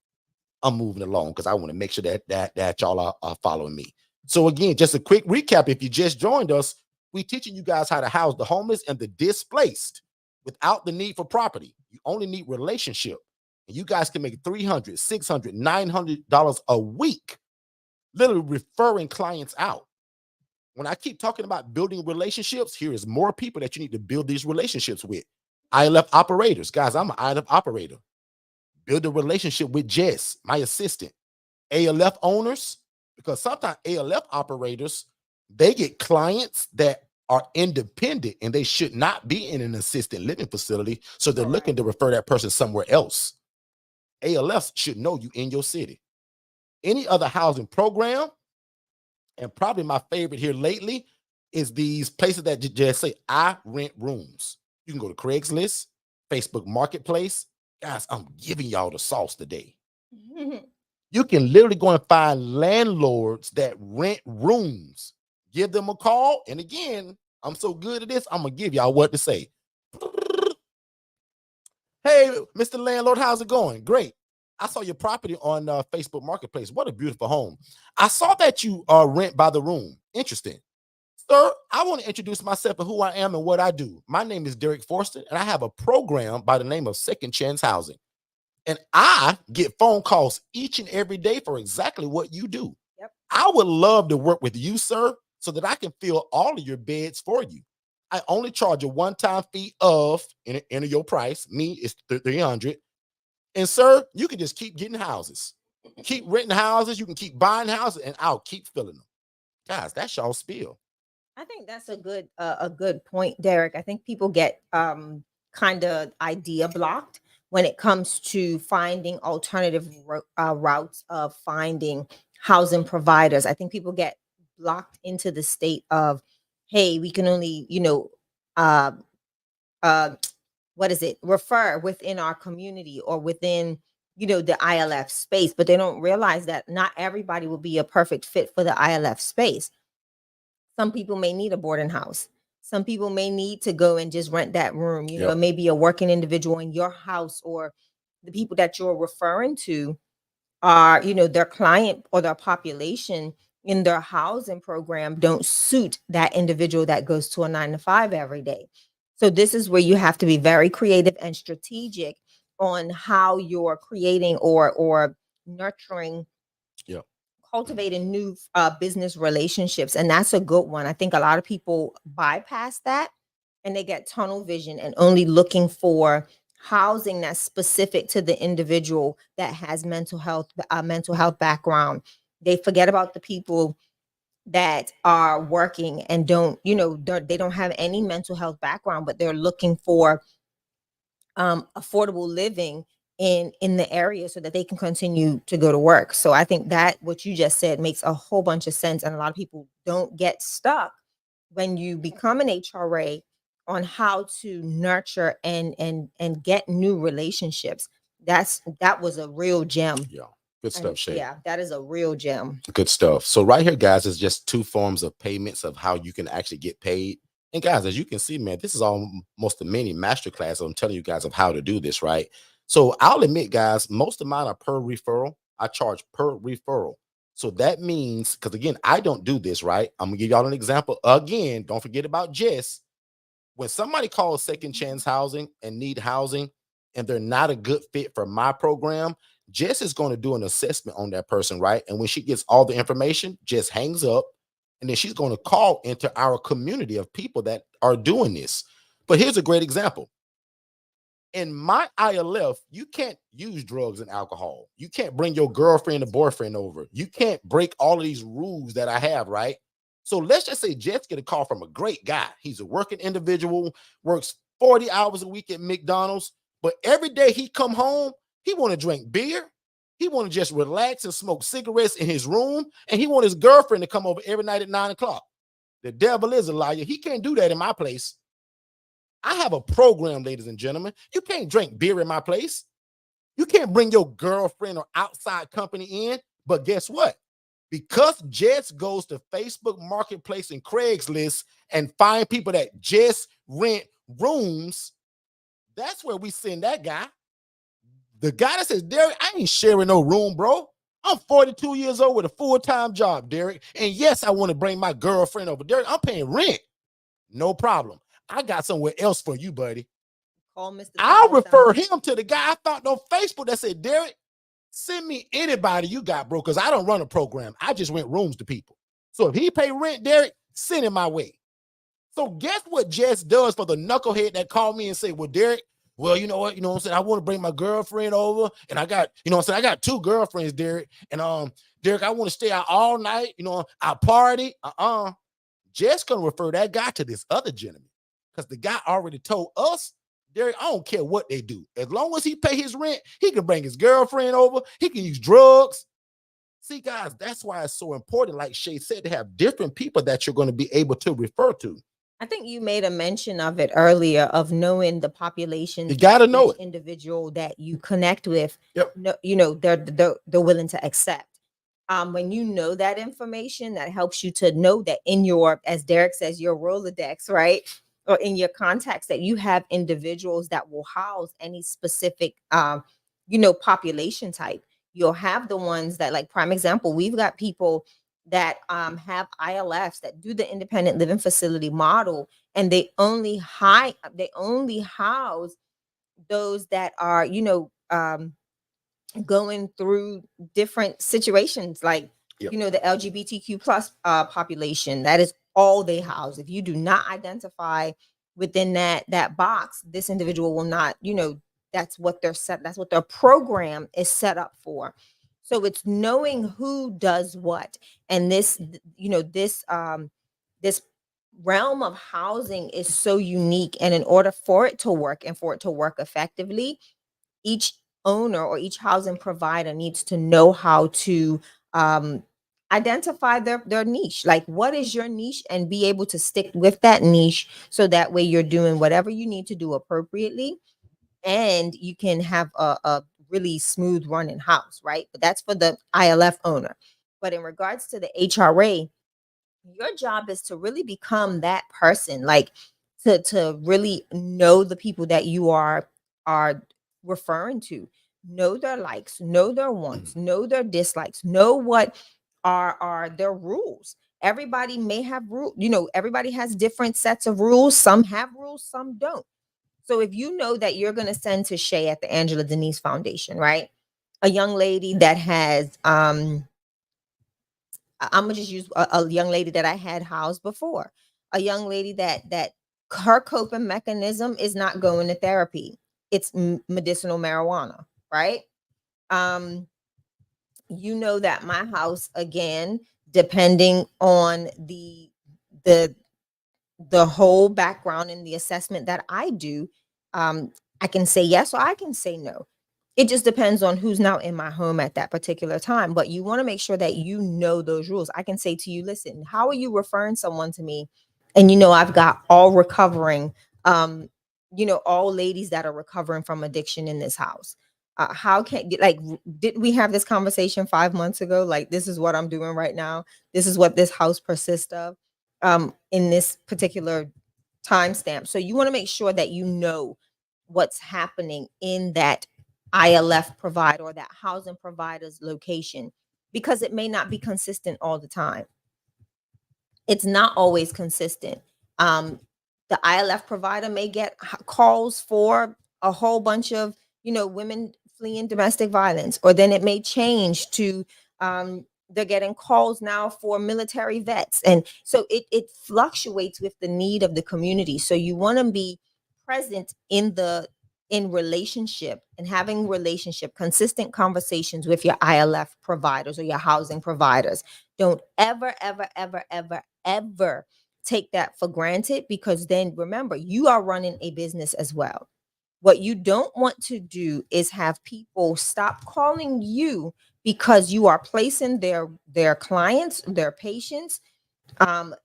I'm moving along because I want to make sure that y'all are following me. So again, just a quick recap. If you just joined us, we're teaching you guys how to house the homeless and the displaced without the need for property. You only need relationship. And you guys can make $300, $600, $900 a week, literally referring clients out. When I keep talking about building relationships, here is more people that you need to build these relationships with. ILF operators. Guys, I'm an ILF operator. Build a relationship with Jess, my assistant. ALF owners, because sometimes ALF operators, they get clients that are independent and they should not be in an assisted living facility. So they're looking to refer that person somewhere else. ALFs should know you in your city. Any other housing program, and probably my favorite here lately is these places that just say, I rent rooms. You can go to Craigslist, Facebook Marketplace. Guys, I'm giving y'all the sauce today. You can literally go and find landlords that rent rooms. Give them a call. And again, I'm so good at this, I'm going to give y'all what to say. Hey, Mr. Landlord, how's it going? Great. I saw your property on Facebook Marketplace. What a beautiful home. I saw that you rent by the room. Interesting. Sir, I want to introduce myself and who I am and what I do. My name is Derek Forster, and I have a program by the name of Second Chance Housing. And I get phone calls each and every day for exactly what you do. Yep. I would love to work with you, sir, so that I can fill all of your beds for you. I only charge a one-time fee of, enter your price, me is $300. And sir, you can just keep getting houses, keep renting houses. You can keep buying houses, and I'll keep filling them. Guys, that's y'all spiel. I think that's a good point, Derek. I think people get kind of idea blocked when it comes to finding alternative routes of finding housing providers. I think people get locked into the state of, hey, we can only, uh, uh, what is it, refer within our community or within, the ILF space, but they don't realize that not everybody will be a perfect fit for the ILF space. Some people may need a boarding house. Some people may need to go and just rent that room. Yep. Maybe a working individual in your house, or the people that you're referring to are, their client or their population in their housing program don't suit that individual that goes to a 9 to 5 every day. So this is where you have to be very creative and strategic on how you're creating or nurturing, Yep. cultivating new business relationships. And that's a good one. I think a lot of people bypass that and they get tunnel vision and only looking for housing that's specific to the individual that has mental health background. They forget about the people that are working and don't, they don't have any mental health background, but they're looking for affordable living in the area so that they can continue to go to work. So I think that what you just said makes a whole bunch of sense, and a lot of people don't get stuck when you become an HRA on how to nurture and get new relationships. That was a real gem. Yeah. Good stuff, Shay. Yeah, that is a real gem. Good stuff. So right here, guys, is just two forms of payments of how you can actually get paid. And guys, as you can see, man, this is almost a mini masterclass. I'm telling you guys of how to do this, right? So I'll admit, guys, most of mine are per referral. I charge per referral. So that means, because again, I don't do this, right? I'm gonna give y'all an example. Again, don't forget about Jess. When somebody calls second chance housing and need housing and they're not a good fit for my program, Jess is going to do an assessment on that person, right? And when she gets all the information, Jess hangs up, and then she's going to call into our community of people that are doing this. But here's a great example. In my ILF, you can't use drugs and alcohol. You can't bring your girlfriend or boyfriend over. You can't break all of these rules that I have, right? So let's just say Jess get a call from a great guy. He's a working individual, works 40 hours a week at McDonald's, but every day he come home, he want to drink beer. He want to just relax and smoke cigarettes in his room, and he want his girlfriend to come over every night at 9 o'clock. The devil is a liar. He can't do that in my place. I have a program, ladies and gentlemen. You can't drink beer in my place. You can't bring your girlfriend or outside company in. But guess what? Because Jess goes to Facebook Marketplace and Craigslist and find people that just rent rooms, that's where we send that guy. The guy that says, Derek, I ain't sharing no room, bro. I'm 42 years old with a full-time job, Derek. And yes, I want to bring my girlfriend over. Derek, I'm paying rent. No problem. I got somewhere else for you, buddy. Call Mr. I'll refer him to the guy I found on Facebook that said, Derek, send me anybody you got, bro, because I don't run a program. I just rent rooms to people. So if he pay rent, Derek, send him my way. So guess what Jess does for the knucklehead that called me and say, well, Derek, well, you know what I'm saying? I want to bring my girlfriend over, and I got, I got 2 girlfriends, Derek. And Derek, I want to stay out all night, I party. Jess gonna refer that guy to this other gentleman. Because the guy already told us, Derek, I don't care what they do. As long as he pay his rent, he can bring his girlfriend over. He can use drugs. See, guys, that's why it's so important, like Shay said, to have different people that you're going to be able to refer to. I think you made a mention of it earlier, of knowing the population. You got to know it. Individual that you connect with, yep. They're willing to accept. When you know that information, that helps you to know that in your, as Derek says, your Rolodex, right? Or in your contacts, that you have individuals that will house any specific, population type. You'll have the ones that, like, prime example, we've got people that have ILFs that do the independent living facility model, and they only house those that are, going through different situations, like, yep. The LGBTQ plus population. That is all they house. If you do not identify within that box, this individual will not, that's what their program is set up for. So it's knowing who does what. And this realm of housing is so unique. And in order for it to work, and for it to work effectively, each owner or each housing provider needs to know how to identify their niche. Like, what is your niche, and be able to stick with that niche, so that way you're doing whatever you need to do appropriately, and you can have a really smooth running house, right? But that's for the ILF owner. But in regards to the HRA, your job is to really become that person, like to really know the people that you are referring to, know their likes, know their wants, know their dislikes, know what are their rules. Everybody may have rule, everybody has different sets of rules. Some have rules, some don't. So if you know that you're going to send to Shay at the Angela Denise Foundation, right, a young lady that has I'm gonna just use a young lady that I had housed before. A young lady that her coping mechanism is not going to therapy. It's medicinal marijuana, right? Um, you know that my house, again, depending on the the whole background and the assessment that I do, I can say yes or I can say no. It just depends on who's now in my home at that particular time. But you want to make sure that you know those rules. I can say to you, listen, how are you referring someone to me? And I've got all recovering, all ladies that are recovering from addiction in this house. How can, like, didn't we have this conversation 5 months ago? Like, this is what I'm doing right now. This is what this house persists of in this particular timestamp. So you want to make sure that you know what's happening in that ILF provider or that housing provider's location, because it may not be consistent all the time. It's not always consistent. The ILF provider may get calls for a whole bunch of, women fleeing domestic violence, or then it may change to they're getting calls now for military vets. And so it fluctuates with the need of the community. So you want to be present in relationship and having consistent conversations with your ILF providers or your housing providers. Don't ever, ever, ever, ever, ever take that for granted, because then remember, you are running a business as well. What you don't want to do is have people stop calling you because you are placing their clients, their patients,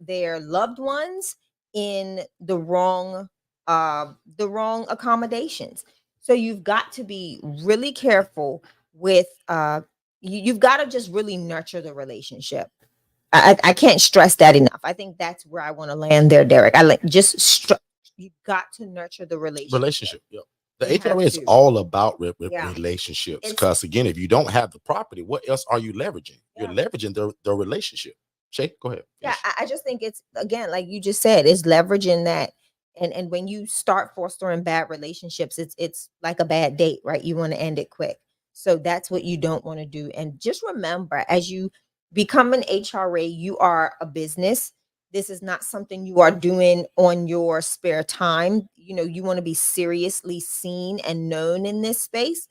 their loved ones in the wrong accommodations. So you've got to be really careful with you've got to just really nurture the relationship. I can't stress that enough. I think that's where I want to land there, Derek. I like you got to nurture the relationship. Yep. The HRA is all about relationships. It's- Because again, if you don't have the property, what else are you leveraging? Yeah. You're leveraging the relationship. Shay, go ahead. Yeah, I just think it's, again, like you just said, it's leveraging that. And when you start fostering bad relationships, it's like a bad date, right? You want to end it quick. So that's what you don't want to do. And just remember, as you become an HRA, you are a business. This is not something you are doing on your spare time. You want to be seriously seen and known in this space.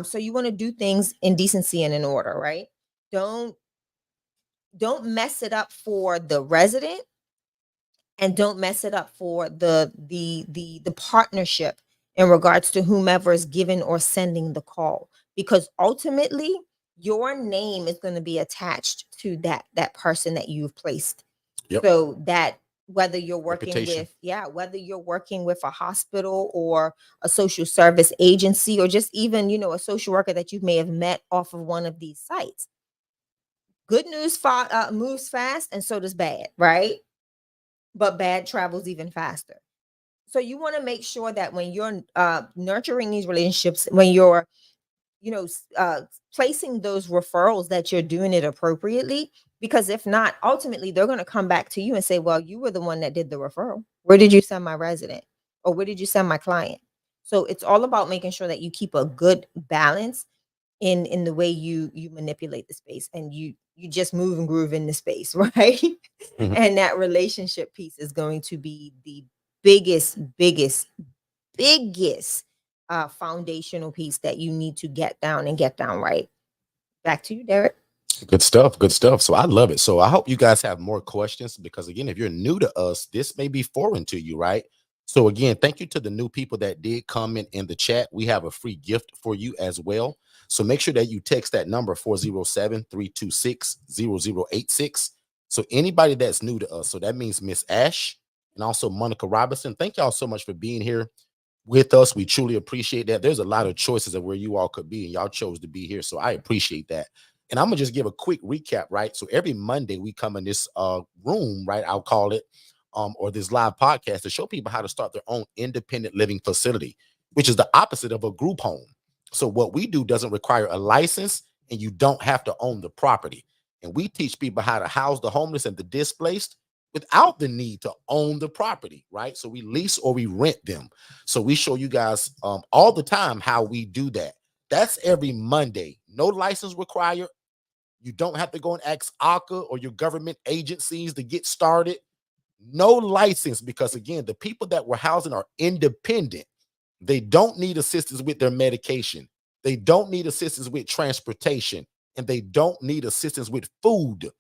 So you want to do things in decency and in order, right? Don't mess it up for the resident, and don't mess it up for the partnership in regards to whomever is giving or sending the call, because ultimately your name is going to be attached to that person that you've placed. Yep. So that whether you're working Reputation. whether you're working with a hospital or a social service agency, or just even a social worker that you may have met off of one of these sites, good news moves fast, and so does bad, right? But bad travels even faster. So you want to make sure that when you're nurturing these relationships, when you're placing those referrals, that you're doing it appropriately. Because if not, ultimately they're going to come back to you and say, well, you were the one that did the referral. Where did you send my resident, or where did you send my client? So it's all about making sure that you keep a good balance in the way you manipulate the space, and you just move and groove in the space, right? Mhm. And that relationship piece is going to be the biggest foundational piece that you need to get down right. Back to you, Derek. Good stuff. Good stuff. So I love it. So I hope you guys have more questions, because again, if you're new to us, this may be foreign to you, right? So again, thank you to the new people that did comment in the chat. We have a free gift for you as well. So make sure that you text that number 407-326-0086. So anybody that's new to us, so that means Miss Ash and also Monica Robinson. Thank y'all so much for being here with us. We truly appreciate that. There's a lot of choices of where you all could be, and y'all chose to be here. So I appreciate that. And I'm gonna just give a quick recap, right? So every Monday we come in this room, right? I'll call it, or this live podcast to show people how to start their own independent living facility, which is the opposite of a group home. So what we do doesn't require a license, and you don't have to own the property. And we teach people how to house the homeless and the displaced without the need to own the property, right? So we lease or we rent them. So we show you guys all the time how we do that. That's every Monday. No license required. You don't have to go and ask ACA or your government agencies to get started. No license, because again, the people that we're housing are independent. They don't need assistance with their medication. They don't need assistance with transportation, and they don't need assistance with food.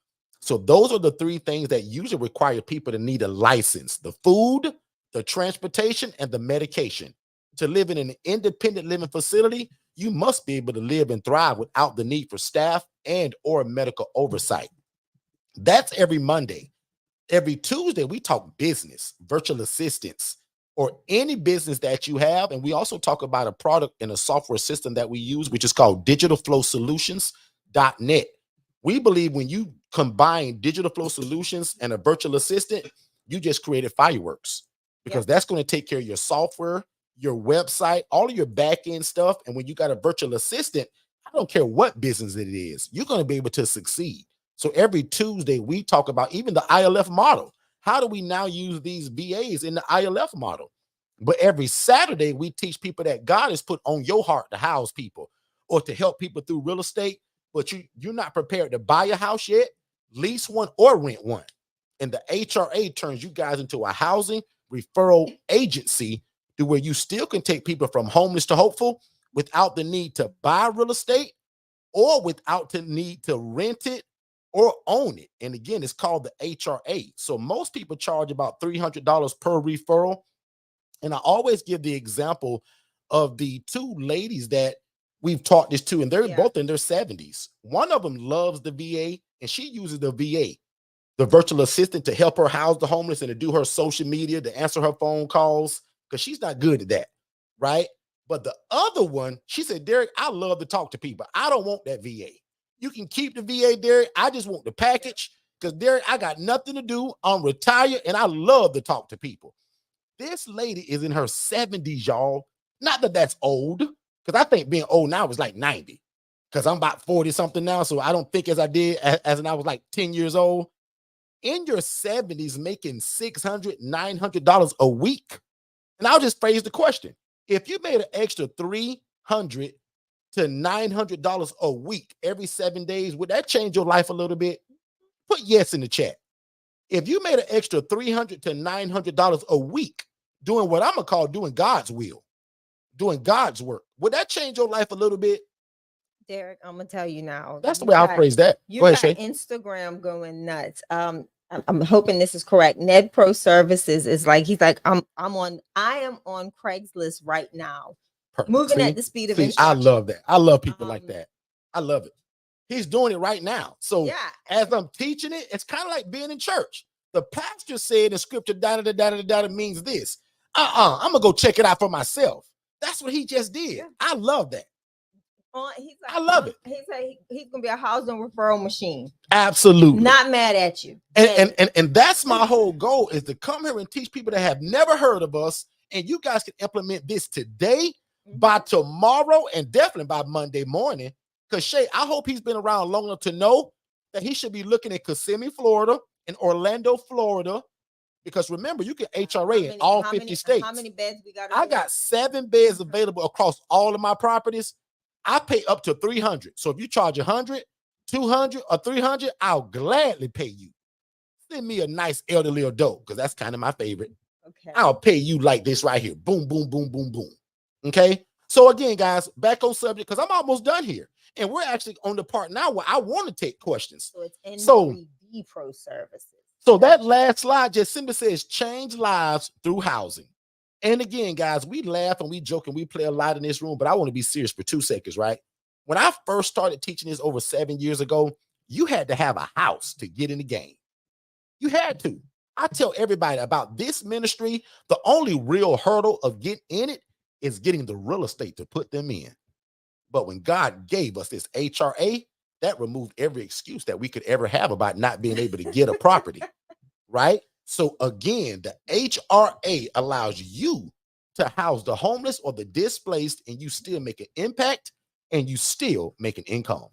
So those are the three things that usually require people to need a license: the food, the transportation, and the medication. To live in an independent living facility, you must be able to live and thrive without the need for staff and or medical oversight. That's every Monday. Every Tuesday, we talk business, virtual assistants, or any business that you have. And we also talk about a product and a software system that we use, which is called digitalflowsolutions.net. We believe when you combine Digital Flow Solutions and a virtual assistant, you just created fireworks, because that's going to take care of your software, your website, all of your back end stuff. And when you got a virtual assistant, I don't care what business it is, you're going to be able to succeed. So every Tuesday, we talk about even the ILF model. How do we now use these VAs in the ILF model? But every Saturday, we teach people that God has put on your heart to house people or to help people through real estate, but you're not prepared to buy a house yet, lease one, or rent one. And the HRA turns you guys into a housing referral agency to where you still can take people from homeless to hopeful without the need to buy real estate or without the need to rent it or own it. And again, it's called the HRA. So most people charge about $300 per referral. And I always give the example of the two ladies that we've taught this to, and they're both in their 70s. One of them loves the VA, and she uses the VA, the virtual assistant, to help her house the homeless and to do her social media, to answer her phone calls, because she's not good at that, right? But the other one, she said, Derek, I love to talk to people. I don't want that VA. You can keep the VA, Derek. I just want the package, because Derek, I got nothing to do. I'm retired, and I love to talk to people. This lady is in her 70s, y'all. Not that that's old, because I think being old now is like 90, because I'm about 40 something now. So I don't think as I did as when I was like 10 years old. In your 70s, making $600, $900 a week. And I'll just phrase the question. If you made an extra $300 to $900 a week every 7 days, would that change your life a little bit? Put yes in the chat. If you made an extra $300 to $900 a week doing what I'm going to call doing God's will, doing God's work, would that change your life a little bit? Derek, I'm gonna tell you now. That's the way I'll phrase that. You got Instagram going nuts. I'm hoping this is correct. Ned Pro Services is like, he's like, I am on Craigslist right now. Perfect. Moving at the speed of instruction. I love that. I love people like that. I love it. He's doing it right now. So as I'm teaching it, it's kind of like being in church. The pastor said in scripture, da means this. I'm gonna go check it out for myself. That's what he just did. Yeah. I love that. I love it. He's like, he's gonna be a housing referral machine. Absolutely. Not mad at you. And that's my whole goal, is to come here and teach people that have never heard of us. And you guys can implement this today, by tomorrow, and definitely by Monday morning. Because Shay, I hope he's been around long enough to know that he should be looking at Kissimmee, Florida, and Orlando, Florida. Because remember, you can HRA in all 50 states. How many beds we got? I got 7 beds available across all of my properties. I pay up to 300. So if you charge 100, 200, or 300, I'll gladly pay you. Send me a nice elderly adult, because that's kind of my favorite. Okay. I'll pay you like this right here. Boom, boom, boom, boom, boom. Okay. So again, guys, back on subject, because I'm almost done here. And we're actually on the part now where I want to take questions. So it's NVD Pro Services. So that last slide just simply says change lives through housing. And again, guys, we laugh and we joke and we play a lot in this room, but I want to be serious for 2 seconds, right? When I first started teaching this over 7 years ago, you had to have a house to get in the game. You had to. I tell everybody about this ministry, the only real hurdle of getting in it is getting the real estate to put them in. But when God gave us this HRA, that removed every excuse that we could ever have about not being able to get a property, right? So again, the HRA allows you to house the homeless or the displaced, and you still make an impact and you still make an income.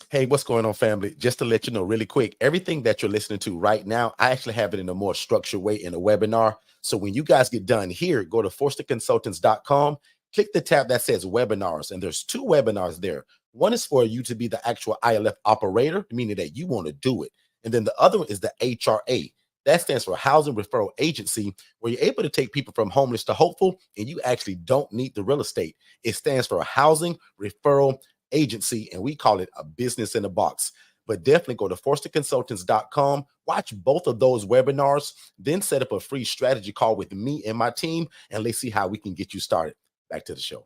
Hey, what's going on, family? Just to let you know really quick, everything that you're listening to right now, I actually have it in a more structured way in a webinar. So when you guys get done here, go to forsterconsultants.com, click the tab that says webinars, and there's 2 webinars there. One is for you to be the actual ILF operator, meaning that you want to do it. And then the other one is the HRA. That stands for Housing Referral Agency, where you're able to take people from homeless to hopeful, and you actually don't need the real estate. It stands for Housing Referral Agency, and we call it a business in a box. But definitely go to forsterconsultants.com, watch both of those webinars, then set up a free strategy call with me and my team, and let's see how we can get you started. Back to the show.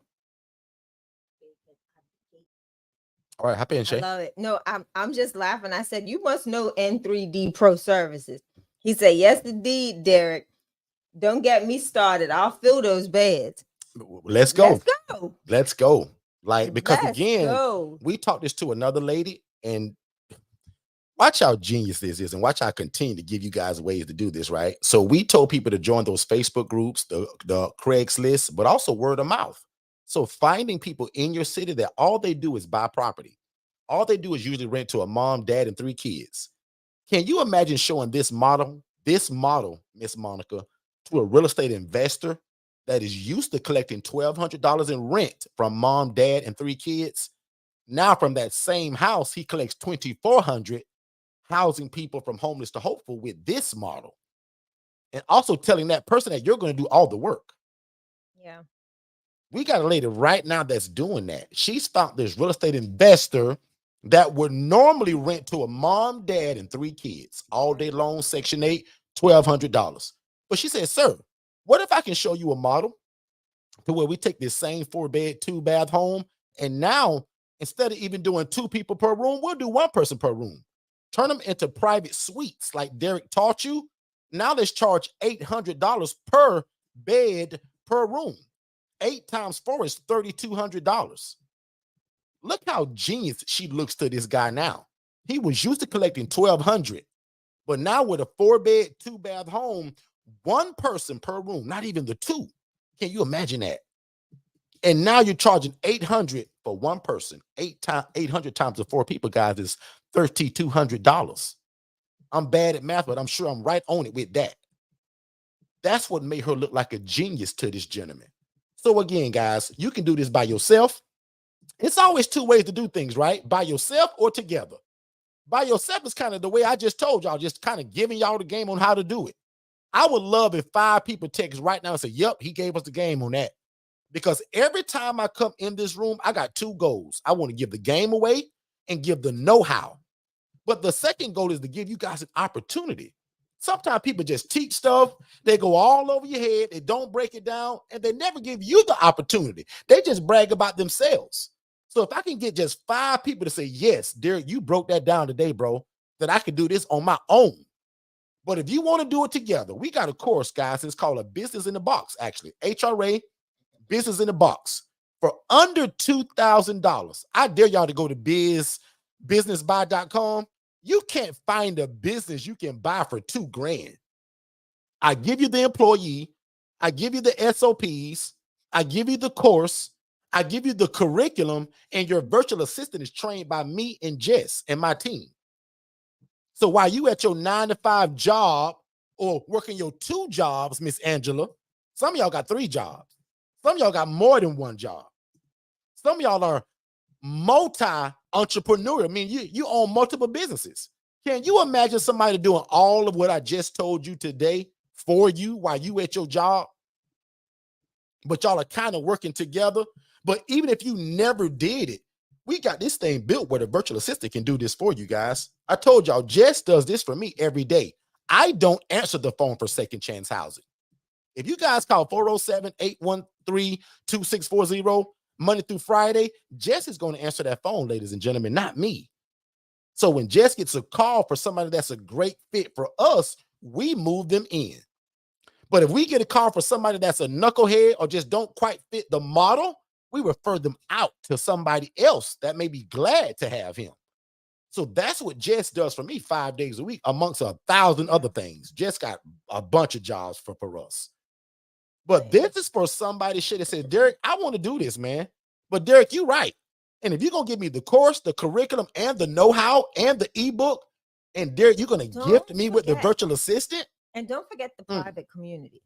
All right, happy and I Shay. love it. No, I'm just laughing. I said, you must know N3D Pro Services. He said, yes, indeed, Derek. Don't get me started. I'll fill those beds. Let's go. Let's go. Let's go. Like, because Let's again, go. we talked this to another lady, and watch how genius this is, and watch how I continue to give you guys ways to do this, right? So we told people to join those Facebook groups, the Craigslist, but also word of mouth. So finding people in your city that all they do is buy property. All they do is usually rent to a mom, dad, and 3 kids. Can you imagine showing this model, Miss Monica, to a real estate investor that is used to collecting $1,200 in rent from mom, dad, and 3 kids? Now from that same house, he collects $2,400, housing people from homeless to hopeful with this model. And also telling that person that you're going to do all the work. Yeah. We got a lady right now that's doing that. She's found this real estate investor that would normally rent to a mom, dad, and 3 kids all day long, Section 8, $1,200. But she said, sir, what if I can show you a model to where we take this same 4-bed, 2-bath home, and now instead of even doing 2 people per room, we'll do 1 person per room. Turn them into private suites like Derek taught you. Now let's charge $800 per bed per room. 8 times 4 is $3,200. Look how genius she looks to this guy now. He was used to collecting $1,200, but now with a 4-bed, 2-bath home, 1 person per room, not even the 2. Can you imagine that? And now you're charging $800 for 1 person. 800 times the 4 people, guys, is $3,200. I'm bad at math, but I'm sure I'm right on it with that. That's what made her look like a genius to this gentleman. So again, guys, you can do this by yourself. It's always 2 ways to do things, right? By yourself or together. By yourself is kind of the way I just told y'all, just kind of giving y'all the game on how to do it. I would love if 5 people text right now and say, yep, he gave us the game on that. Because every time I come in this room, I got 2 goals. I want to give the game away and give the know-how. But the second goal is to give you guys an opportunity. Sometimes people just teach stuff. They go all over your head. They don't break it down, and they never give you the opportunity. They just brag about themselves. So if I can get just 5 people to say, yes, Derek, you broke that down today, bro, that I can do this on my own. But if you want to do it together, we got a course, guys. It's called a business in the box, actually. HRA, business in the box, for under $2,000. I dare y'all to go to businessbuy.com. You can't find a business you can buy for $2,000. I give you the employee. I give you the SOPs. I give you the course. I give you the curriculum, and your virtual assistant is trained by me and Jess and my team. So while you at your 9-to-5 job or working your 2 jobs, Miss Angela, some of y'all got 3 jobs. Some of y'all got more than 1 job. Some of y'all are multi-entrepreneurial. I mean, you own multiple businesses. Can you imagine somebody doing all of what I just told you today for you while you at your job? But y'all are kind of working together. But even if you never did it, we got this thing built where the virtual assistant can do this for you guys. I told y'all, Jess does this for me every day. I don't answer the phone for second chance housing. If you guys call 407-813-2640 Monday through Friday, Jess is going to answer that phone, ladies and gentlemen, not me. So when Jess gets a call for somebody that's a great fit for us, we move them in. But if we get a call for somebody that's a knucklehead or just don't quite fit the model, we refer them out to somebody else that may be glad to have him. So that's what Jess does for me 5 days a week, amongst 1,000 other things. Jess got a bunch of jobs for us. But this is for somebody should have said, Derek, I want to do this, man. But Derek, you're right. And if you're going to give me the course, the curriculum, and the know-how, and the ebook, and Derek, you're going to gift me with the virtual assistant. And don't forget the private community.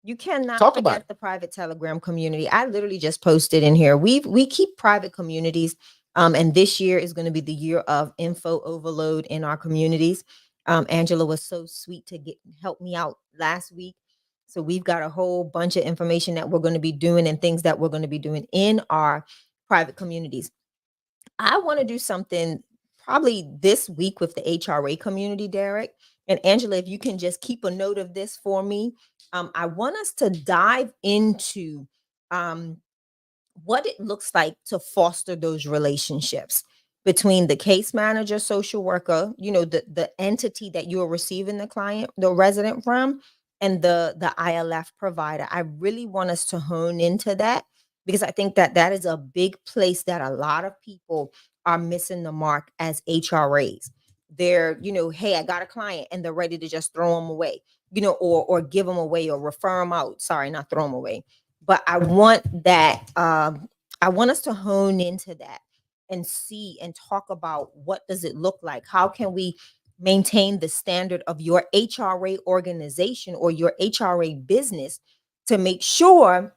You cannot Talk about forget the private Telegram community. I literally just posted in here. We keep private communities. And this year is going to be the year of info overload in our communities. Angela was so sweet to help me out last week. So we've got a whole bunch of information that we're going to be doing and things that we're going to be doing in our private communities. I want to do something probably this week with the HRA community, Derek. And Angela, if you can just keep a note of this for me. I want us to dive into what it looks like to foster those relationships between the case manager, social worker, the entity that you are receiving the resident from, and the ILF provider. I really want us to hone into that because I think that is a big place that a lot of people are missing the mark as HRAs. They're, hey, I got a client, and they're ready to just throw them away, or give them away or refer them out. Sorry, not throw them away. But I want that. I want us to hone into that and see and talk about what does it look like? How can we maintain the standard of your HRA organization or your HRA business to make sure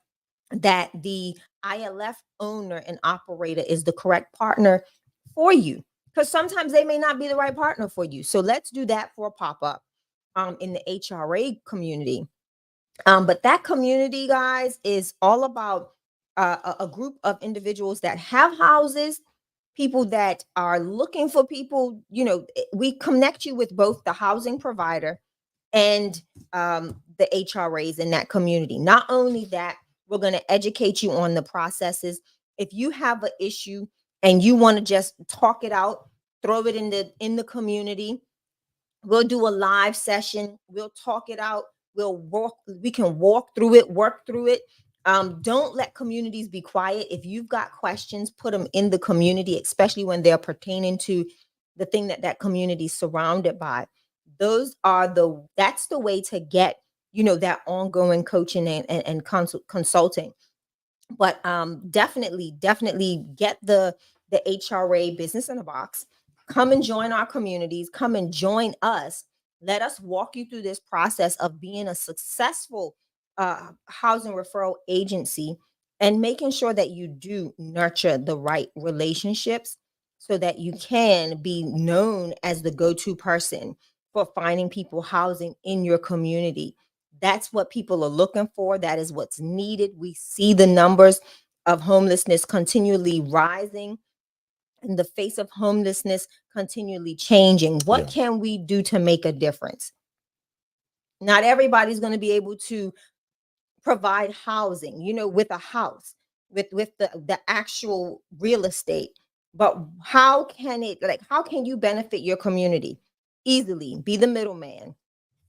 that the ILF owner and operator is the correct partner for you? Because sometimes they may not be the right partner for you. So let's do that for a pop-up in the HRA community. But that community, guys, is all about a group of individuals that have houses, people that are looking for people. We connect you with both the housing provider and the HRAs in that community. Not only that, we're going to educate you on the processes. If you have an issue and you want to just talk it out, throw it in the community. We'll do a live session. We'll talk it out. We can walk through it, work through it. Don't let communities be quiet. If you've got questions, put them in the community, especially when they're pertaining to the thing that community is surrounded by. That's the way to get, that ongoing coaching and consulting. But definitely get the HRA business in a box. Come and join our communities. Come and join us. Let us walk you through this process of being a successful housing referral agency and making sure that you do nurture the right relationships so that you can be known as the go-to person for finding people housing in your community. That's what people are looking for. That is what's needed. We see the numbers of homelessness continually rising, and the face of homelessness continually changing. What can we do to make a difference? Not everybody's going to be able to provide housing, with a house, with the actual real estate. But how can you benefit your community? Easily be the middleman.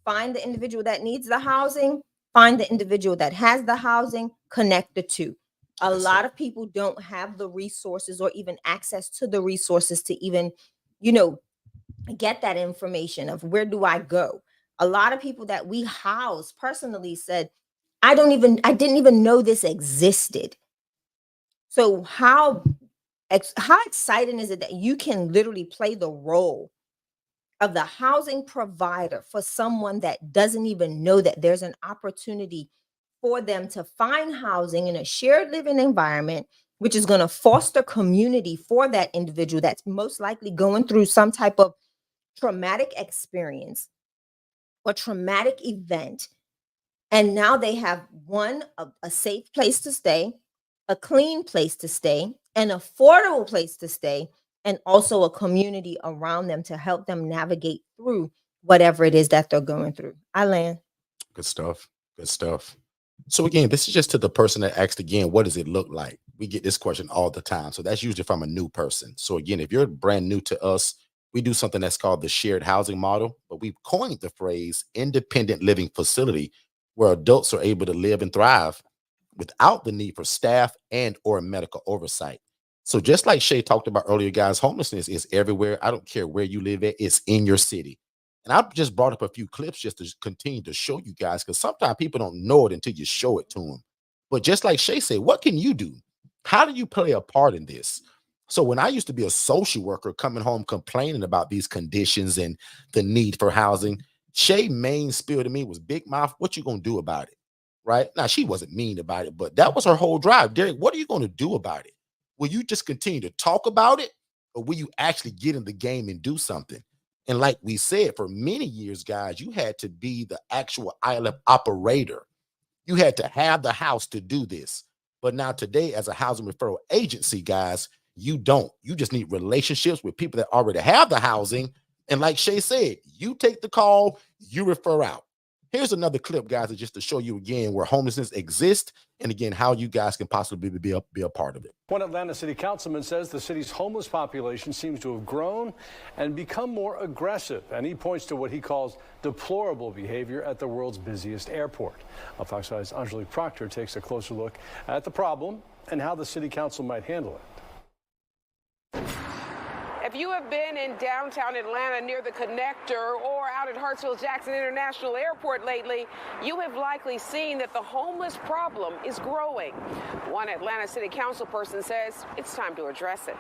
Find the individual that needs the housing, find the individual that has the housing, connect the two. A lot of people don't have the resources or even access to the resources to even, get that information of where do I go? A lot of people that we house personally said, I didn't even know this existed. So how exciting is it that you can literally play the role of the housing provider for someone that doesn't even know that there's an opportunity for them to find housing in a shared living environment, which is going to foster community for that individual that's most likely going through some type of traumatic experience or traumatic event. And now they have a safe place to stay, a clean place to stay, an affordable place to stay, and also a community around them to help them navigate through whatever it is that they're going through. I land. Good stuff. Good stuff. So again, this is just to the person that asked again, what does it look like? We get this question all the time. So that's usually from a new person. So again, if you're brand new to us, we do something that's called the shared housing model, but we've coined the phrase independent living facility, where adults are able to live and thrive without the need for staff and or medical oversight. So just like Shay talked about earlier, guys, homelessness is everywhere. I don't care where you live at, it's in your city. And I've just brought up a few clips just to continue to show you guys, because sometimes people don't know it until you show it to them. But just like Shay said, what can you do? How do you play a part in this? So when I used to be a social worker coming home complaining about these conditions and the need for housing, Shay main spiel to me was, big mouth, what you gonna do about it? Right? Now, she wasn't mean about it, but that was her whole drive. Derek, what are you going to do about it? Will you just continue to talk about it, or will you actually get in the game and do something? And like we said, for many years, guys, you had to be the actual ILF operator. You had to have the house to do this. But now today, as a housing referral agency, guys, you don't. You just need relationships with people that already have the housing. And like Shay said, you take the call, you refer out. Here's another clip, guys, just to show you again where homelessness exists, and again, how you guys can possibly be a part of it. One Atlanta city councilman says the city's homeless population seems to have grown and become more aggressive, and he points to what he calls deplorable behavior at the world's busiest airport. Fox 5's Angelique Proctor takes a closer look at the problem and how the city council might handle it. If you have been in downtown Atlanta near the connector or out at Hartsfield-Jackson International Airport lately, you have likely seen that the homeless problem is growing. One Atlanta City Council person says it's time to address it.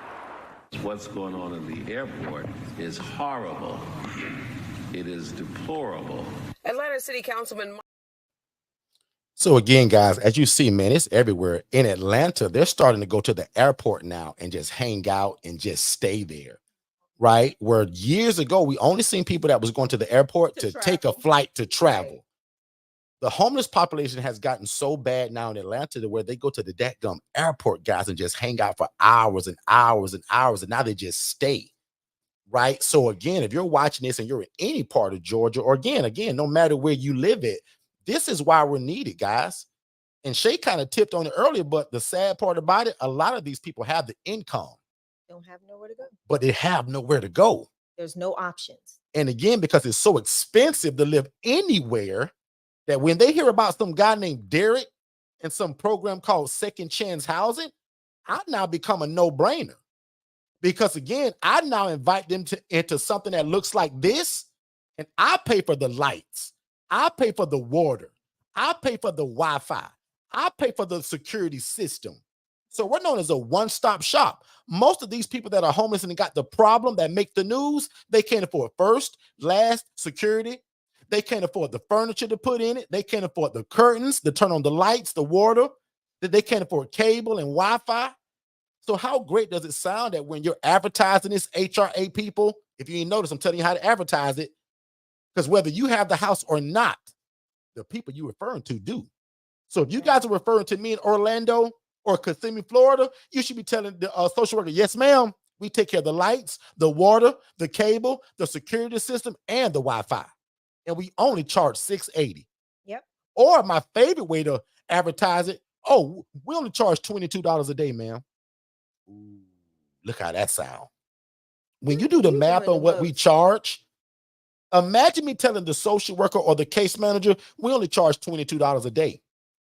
What's going on in the airport is horrible. It is deplorable. Atlanta City Councilman. So again, guys, as you see, man, it's everywhere. In Atlanta, they're starting to go to the airport now and just hang out and just stay there, right? Where years ago, we only seen people that was going to the airport to take a flight to travel. Right. The homeless population has gotten so bad now in Atlanta to where they go to the dadgum airport, guys, and just hang out for hours and hours and hours, and now they just stay, right? So again, if you're watching this and you're in any part of Georgia, or again, no matter where you live at, this is why we're needed, guys. And Shay kind of tipped on it earlier, but the sad part about it, a lot of these people have the income. Don't have nowhere to go. But they have nowhere to go. There's no options. And again, because it's so expensive to live anywhere, that when they hear about some guy named Derek and some program called Second Chance Housing, I now become a no-brainer. Because again, I now invite them into something that looks like this, and I pay for the lights. I pay for the water. I pay for the Wi-Fi. I pay for the security system. So we're known as a one-stop shop. Most of these people that are homeless and got the problem that make the news, they can't afford first, last, security. They can't afford the furniture to put in it. They can't afford the curtains to turn on the lights, the water. They can't afford cable and Wi-Fi. So how great does it sound that when you're advertising this HRA people, if you ain't noticed, I'm telling you how to advertise it. Because whether you have the house or not, the people you're referring to do. So if you guys are referring to me in Orlando or Kissimmee, Florida, you should be telling the social worker, yes, ma'am, we take care of the lights, the water, the cable, the security system, and the Wi-Fi. And we only charge $680. Yep. Or my favorite way to advertise it, oh, we only charge $22 a day, ma'am. Ooh, look how that sounds. When you do the math on what we charge, imagine me telling the social worker or the case manager, we only charge $22 a day.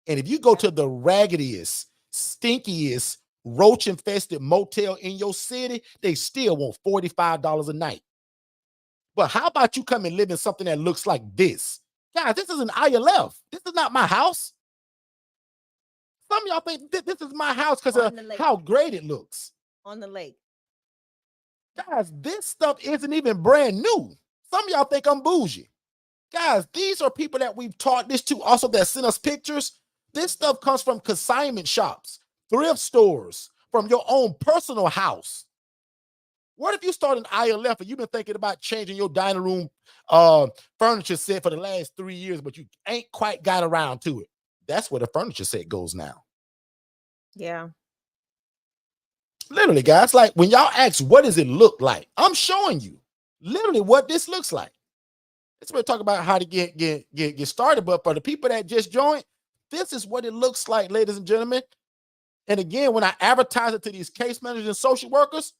And if you go to the raggediest, stinkiest, roach-infested motel in your city, they still want $45 a night. But how about you come and live in something that looks like this? Guys, this is an ILF. This is not my house. Some of y'all think this is my house because of how great it looks. On the lake. Guys, this stuff isn't even brand new. Some of y'all think I'm bougie. Guys, these are people that we've taught this to, also that send us pictures. This stuff comes from consignment shops, thrift stores, from your own personal house. What if you start an ILF and you've been thinking about changing your dining room furniture set for the last 3 years, but you ain't quite got around to it? That's where the furniture set goes now. Yeah. Literally, guys, like when y'all ask, what does it look like? I'm showing you literally what this looks like. It's been talking about how to get started. But for the people that just joined, this is what it looks like, ladies and gentlemen. And again, when I advertise it to these case managers and social workers,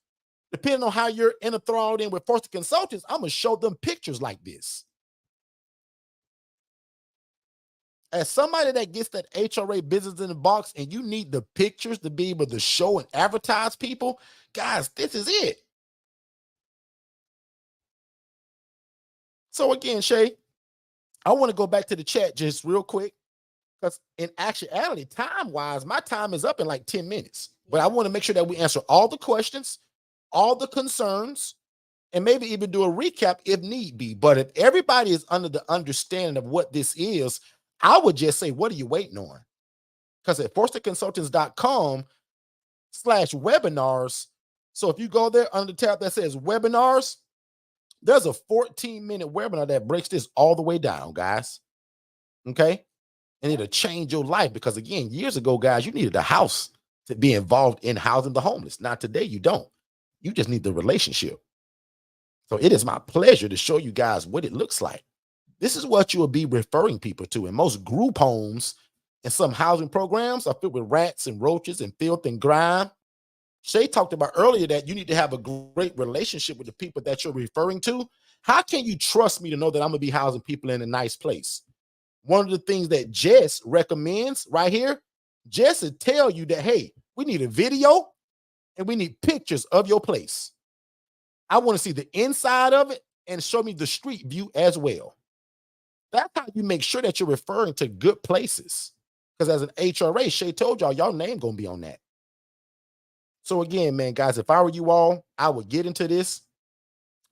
depending on how you're enthralled in with Forster Consultants, I'm going to show them pictures like this. As somebody that gets that HRA business in the box and you need the pictures to be able to show and advertise people, guys, this is it. So again, Shay, I want to go back to the chat just real quick because in actuality, time-wise, my time is up in like 10 minutes. But I want to make sure that we answer all the questions, all the concerns, and maybe even do a recap if need be. But if everybody is under the understanding of what this is, I would just say, what are you waiting on? Because at forsterconsultants.com/webinars, so if you go there under the tab that says webinars, there's a 14-minute webinar that breaks this all the way down, guys. Okay? And it'll change your life because, again, years ago, guys, you needed a house to be involved in housing the homeless. Now, today, you don't. You just need the relationship. So it is my pleasure to show you guys what it looks like. This is what you will be referring people to. And most group homes and some housing programs are filled with rats and roaches and filth and grime. Shay talked about earlier that you need to have a great relationship with the people that you're referring to. How can you trust me to know that I'm going to be housing people in a nice place? One of the things that Jess recommends right here, Jess will tell you that, hey, we need a video and we need pictures of your place. I want to see the inside of it and show me the street view as well. That's how you make sure that you're referring to good places. Because as an HRA, Shay told y'all name going to be on that. So again, man, guys, if I were you all, I would get into this.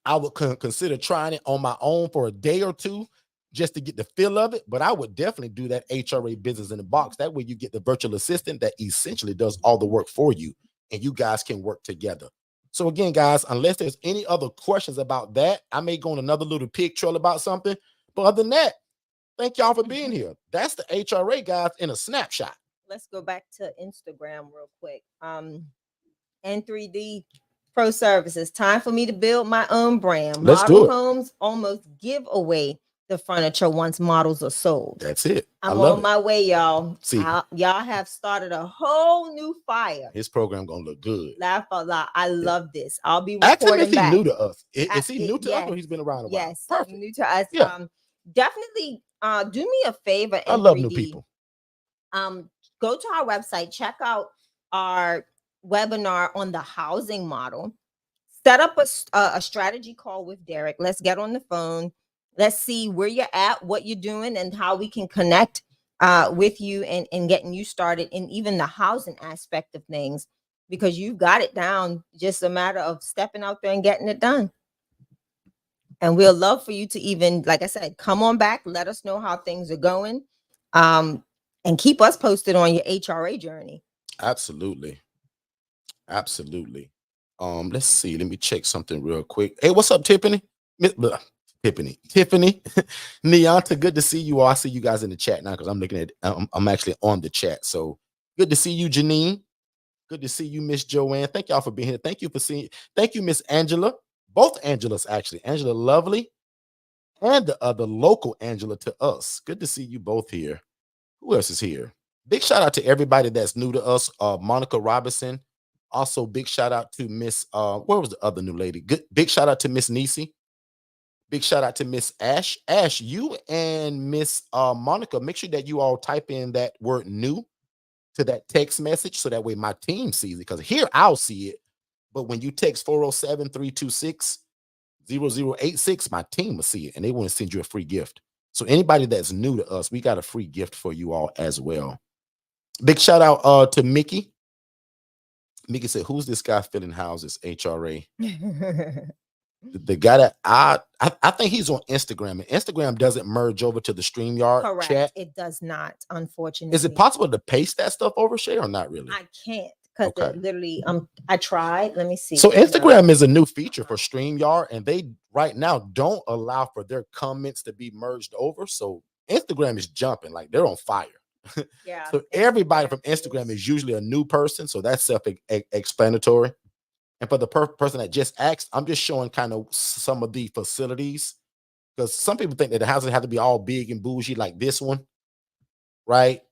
I would consider trying it on my own for a day or two just to get the feel of it. But I would definitely do that HRA business in the box. That way you get the virtual assistant that essentially does all the work for you and you guys can work together. So again, guys, unless there's any other questions about that, I may go on another little pig trail about something. But other than that, thank y'all for being here. That's the HRA, guys, in a snapshot. Let's go back to Instagram real quick. N3D Pro Services. Time for me to build my own brand. Let's Model do it. homes almost give away the furniture once models are sold. That's it. I'm on my way, y'all. See, y'all have started a whole new fire. His program gonna look good. Laugh a lot. I love this. I'll be Ask him reporting if he's back. new to us. Is he new to us or he's been around a while? Yes, Perfect. new to us. Yeah. Definitely do me a favor. I love new people. Go to our website, check out our webinar on the housing model. Set up a strategy call with Derek. Let's get on the phone. Let's see where you're at, what you're doing, and how we can connect with you and getting you started in even the housing aspect of things, because you've got it down. Just a matter of stepping out there and getting it done. And we'll love for you to even, like I said, come on back, let us know how things are going, and keep us posted on your HRA journey. Absolutely. Absolutely. Let's see. Let me check something real quick. Hey, what's up, Tiffany? Tiffany, Neonta, good to see you all. I see you guys in the chat now because I'm looking at I'm actually on the chat. So good to see you, Janine. Good to see you, Miss Joanne. Thank y'all for being here. Thank you for seeing. Thank you, Miss Angela. Both Angelas, actually. Angela Lovely and the other local Angela to us. Good to see you both here. Who else is here? Big shout out to everybody that's new to us. Monica Robinson. Also, big shout out to Miss, where was the other new lady? Good. Big shout out to Miss Nisi. Big shout out to Miss Ash. Ash, you and Miss Monica, make sure that you all type in that word new to that text message so that way my team sees it. Because here I'll see it. But when you text 407-326-0086, my team will see it and they want to send you a free gift. So anybody that's new to us, we got a free gift for you all as well. Big shout out to Mickey. Mickey said, who's this guy filling houses, HRA? The guy that I think he's on Instagram, and Instagram doesn't merge over to the StreamYard chat. It does not, unfortunately. Is it possible to paste that stuff over, Shay, or not really? I can't because literally I tried. Let me see. So Instagram is a new feature for StreamYard, and they right now don't allow for their comments to be merged over. So Instagram is jumping, like they're on fire. Yeah. So everybody from Instagram is usually a new person, so that's self-explanatory. And for the person that just asked, I'm just showing kind of some of the facilities Because some people think that the houses have to be all big and bougie like this one, right?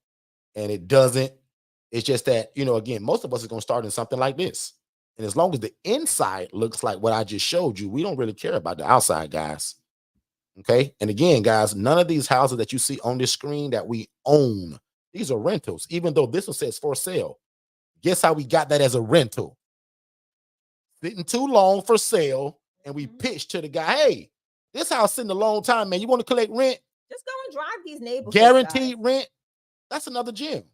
And it doesn't. It's just that, again, most of us are going to start in something like this. And as long as the inside looks like what I just showed you, we don't really care about the outside, guys. Okay. And again, guys, none of these houses that you see on this screen that we own, these are rentals, even though this one says for sale. Guess how we got that as a rental? Sitting too long for sale. And we pitched to the guy, hey, this house sitting a long time, man. You want to collect rent? Just go and drive these neighborhoods. Guaranteed rent. That's another gem.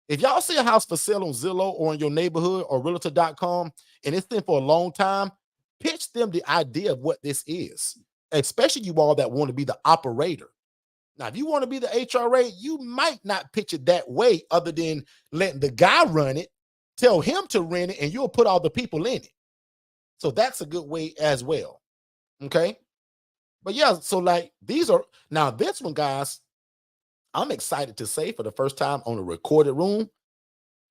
If y'all see a house for sale on Zillow or in your neighborhood or realtor.com and it's been for a long time, pitch them the idea of what this is, especially you all that want to be the operator. Now, if you want to be the HRA, you might not pitch it that way other than letting the guy run it, tell him to rent it, and you'll put all the people in it. So that's a good way as well. Okay. But yeah, so like these are now this one, guys, I'm excited to say for the first time on a recorded room. And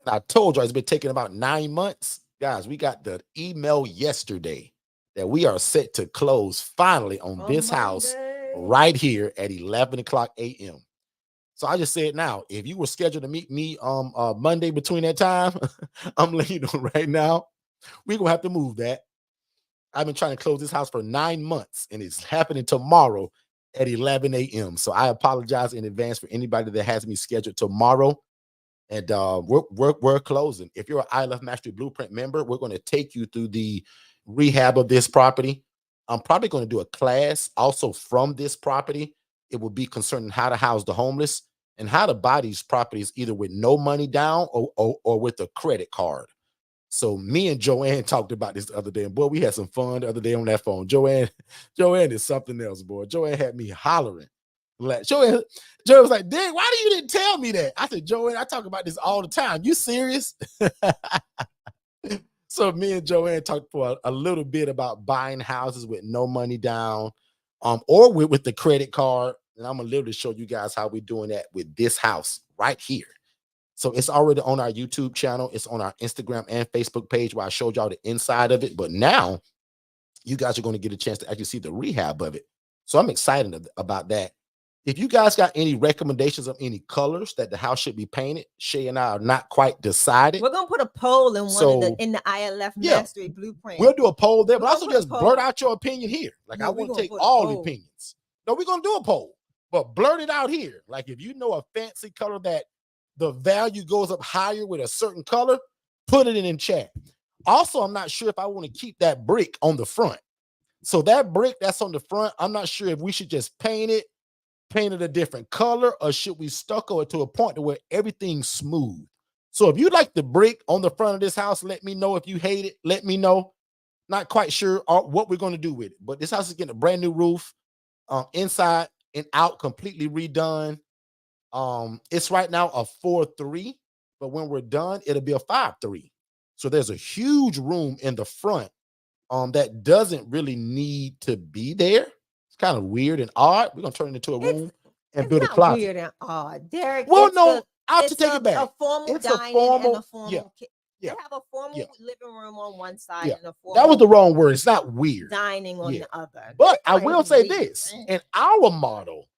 I told you it's been taking about 9 months. Guys, we got the email yesterday that we are set to close finally on this house right here at 11 o'clock a.m. So I just said now, if you were scheduled to meet me on Monday between that time, I'm letting you know right now, we're going to have to move that. I've been trying to close this house for 9 months, and it's happening tomorrow at 11 a.m. So I apologize in advance for anybody that has me scheduled tomorrow. And we're closing. If you're an ILF Mastery Blueprint member, we're going to take you through the rehab of this property. I'm probably going to do a class also from this property. It will be concerning how to house the homeless and how to buy these properties either with no money down or with a credit card. So me and Joanne talked about this the other day, and boy, we had some fun the other day on that phone. Joanne is something else, boy. Joanne had me hollering. Joanne was like, "Dang, why you didn't tell me that?" I said, "Joanne, I talk about this all the time. You serious?" So me and Joanne talked for a little bit about buying houses with no money down, or with the credit card. And I'm gonna literally show you guys how we're doing that with this house right here. So it's already on our YouTube channel. It's on our Instagram and Facebook page where I showed y'all the inside of it. But now you guys are going to get a chance to actually see the rehab of it. So I'm excited about that. If you guys got any recommendations of any colors that the house should be painted, Shay and I are not quite decided. We're gonna put a poll in in the ILF Mastery Blueprint. We'll do a poll there, but also just blurt out your opinion here. Like, I want to take all opinions. No, we're gonna do a poll, but blurt it out here. Like, if you know a fancy color that the value goes up higher with a certain color, put it in chat. Also, I'm not sure if I want to keep that brick on the front. So that brick that's on the front, I'm not sure if we should just paint it a different color, or should we stucco it to a point to where everything's smooth. So if you like the brick on the front of this house, let me know. If you hate it, let me know. Not quite sure what we're going to do with it, but this house is getting a brand new roof, inside and out, completely redone. It's right now a 4-3, but when we're done, it'll be a 5-3. So there's a huge room in the front that doesn't really need to be there. It's kind of weird and odd. We're gonna turn it into a room and build a closet. Weird and odd, Derek. Well, no, I'll take it back. A formal it's dining a formal, and a formal. They have a formal living room on one side and a formal. That was the wrong word. It's not weird. Dining on the other. But I will say this: in our model,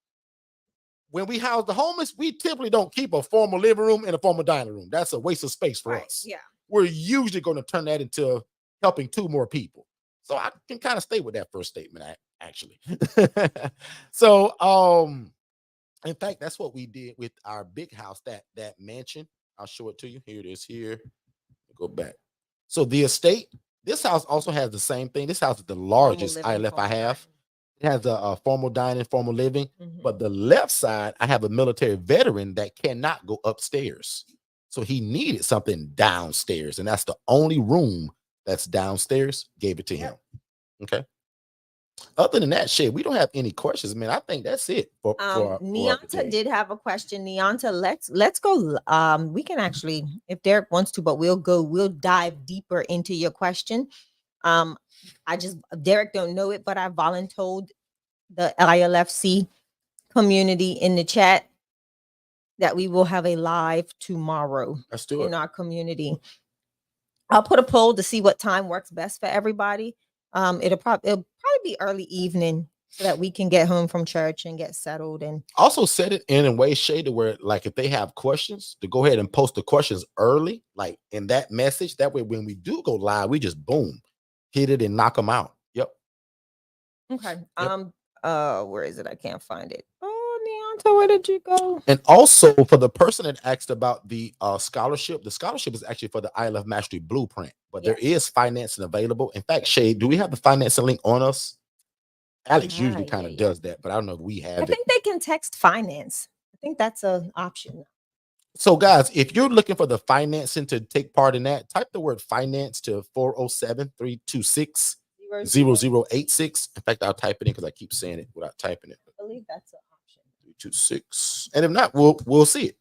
when we house the homeless, we typically don't keep a formal living room and a formal dining room. That's a waste of space for us. Yeah. We're usually going to turn that into helping 2 more people. So I can kind of stay with that first statement, actually. So, in fact, that's what we did with our big house, that mansion. I'll show it to you. Here it is here. Go back. So the estate, this house also has the same thing. This house is the largest ILF I have. It has a formal dining, formal living, but the left side, I have a military veteran that cannot go upstairs. So he needed something downstairs, and that's the only room that's downstairs. Gave it to him. Okay. Other than that, Shay, we don't have any questions, man. I think that's it. Neonta did have a question. Neonta, let's go. We can actually, if Derek wants to, but we'll dive deeper into your question. Derek don't know it, but I volunteered the ILFC community in the chat that we will have a live tomorrow in our community. I'll put a poll to see what time works best for everybody. It'll probably be early evening so that we can get home from church and get settled. And also set it in a way, Shay, to where like if they have questions, to go ahead and post the questions early, like in that message. That way, when we do go live, we just boom, hit it and knock them out. Yep. okay. Yep. Where is it? I can't find it. Oh, Neonta, where did you go? And also for the person that asked about the scholarship, the scholarship is actually for the ILF Mastery Blueprint, but there is financing available. In fact, Shay, do we have the financing link on us? Alex usually kind of does that, but I don't know if we have I it. think they can text finance. I think that's an option. So, guys, if you're looking for the financing to take part in that, type the word finance to 407-326-0086. In fact, I'll type it in because I keep saying it without typing it. I believe that's an option. 326. And if not, we'll see it.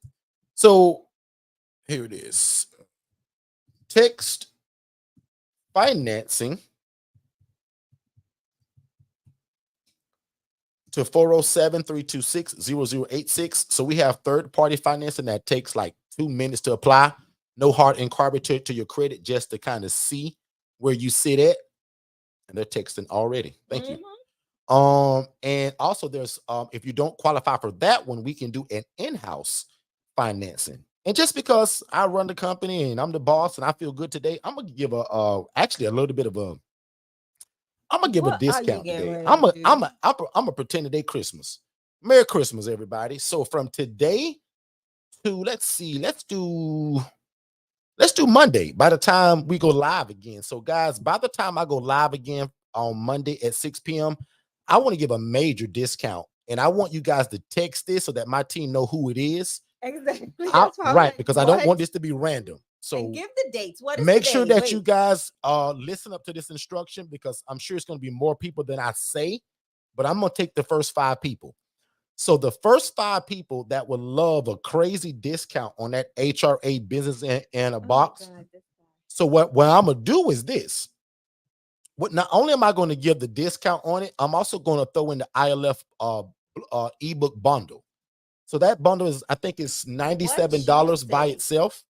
So here it is. Text financing to 407-326-0086. So we have third-party financing that takes like 2 minutes to apply. No hard and carbon to your credit, just to kind of see where you sit at. And they're texting already. Thank you. And also there's if you don't qualify for that one, we can do an in-house financing. And just because I run the company and I'm the boss and I feel good today, I'm gonna give actually a little bit of a discount today. I'm a pretend today Christmas. Merry Christmas, everybody. So from today to let's do Monday by the time we go live again. So guys, by the time I go live again on Monday at 6 p.m., I want to give a major discount. And I want you guys to text this so that my team know who it is. Exactly. Right, because I don't want this to be random. So and give the dates. What is make the sure day? that you guys listen up to this instruction, because I'm sure it's going to be more people than I say, but I'm going to take the first 5 people. So the first 5 people that would love a crazy discount on that HRA business in a box. God, so what I'm going to do is this. Not only am I going to give the discount on it, I'm also going to throw in the ILF ebook bundle. So that bundle is, I think it's $97 by itself.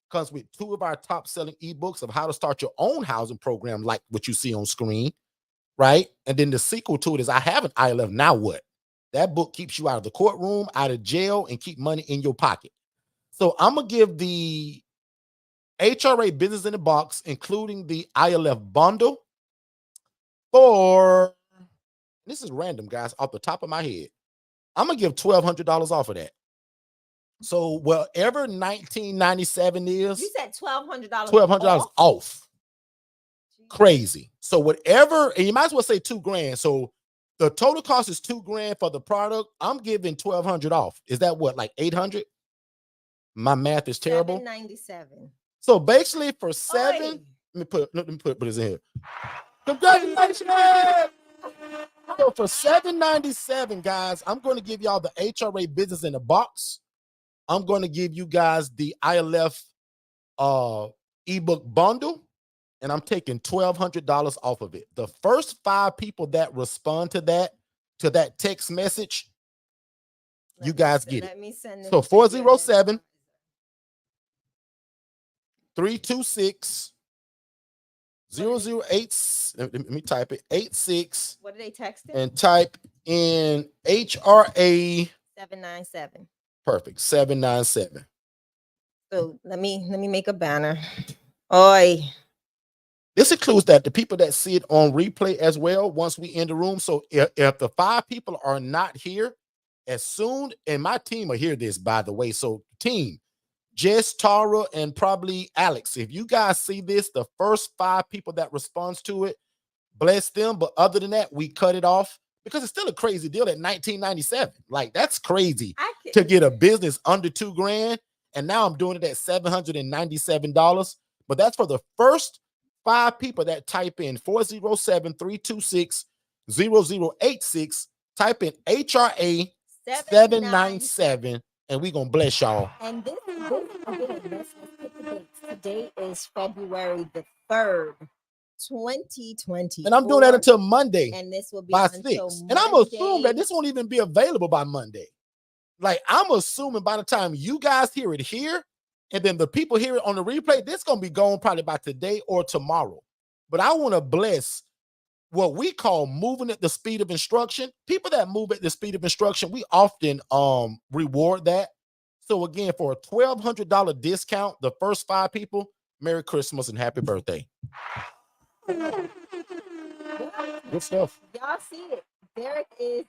Comes with 2 of our top selling ebooks of how to start your own housing program, like what you see on screen, right? And then the sequel to it is I have an ILF Now What? That book keeps you out of the courtroom, out of jail, and keep money in your pocket. So I'm going to give the HRA business in the box, including the ILF bundle, for, this is random, guys, off the top of my head, I'm going to give $1,200 off of that. So whatever $1,997 is, you said $1,200. $1,200 off. Crazy. So whatever, and you might as well say $2,000. So the total cost is $2,000 for the product. I'm giving $1,200 off. Is that what, like $800? My math is terrible. $797. So basically for 7, let me put this in here. Congratulations! So for $797, guys, I'm going to give y'all the HRA business in a box. I'm going to give you guys the ILF ebook bundle, and I'm taking $1,200 off of it. The first 5 people that respond to that text message, you guys get it. Let me send it. So 407 326 008. Let me type it. 86. What are they texting? And type in HRA 797. Perfect. 797. So let me make a banner. Oi. This includes that the people that see it on replay as well once we end the room. So if the 5 people are not here, as soon, and my team will hear this, by the way. So team, Jess, Tara, and probably Alex, if you guys see this, the first 5 people that responds to it, bless them. But other than that, we cut it off because it's still a crazy deal at $1,997. Like, that's crazy to get a business under $2,000. And now I'm doing it at $797. But that's for the first 5 people that type in 407-326-0086. Type in HRA 797, and we're going to bless y'all. And this again, let's pick the dates. Today is February the 3rd, 2020. And I'm doing that until Monday. And this will be by until 6. And I'm assuming that this won't even be available by Monday. Like, I'm assuming by the time you guys hear it here, and then the people hear it on the replay, this is going to be gone probably by today or tomorrow. But I want to bless what we call moving at the speed of instruction. People that move at the speed of instruction, we often reward that. So again, for a $1,200 discount, the first 5 people, Merry Christmas and happy birthday. Good stuff. Y'all see it. Derek is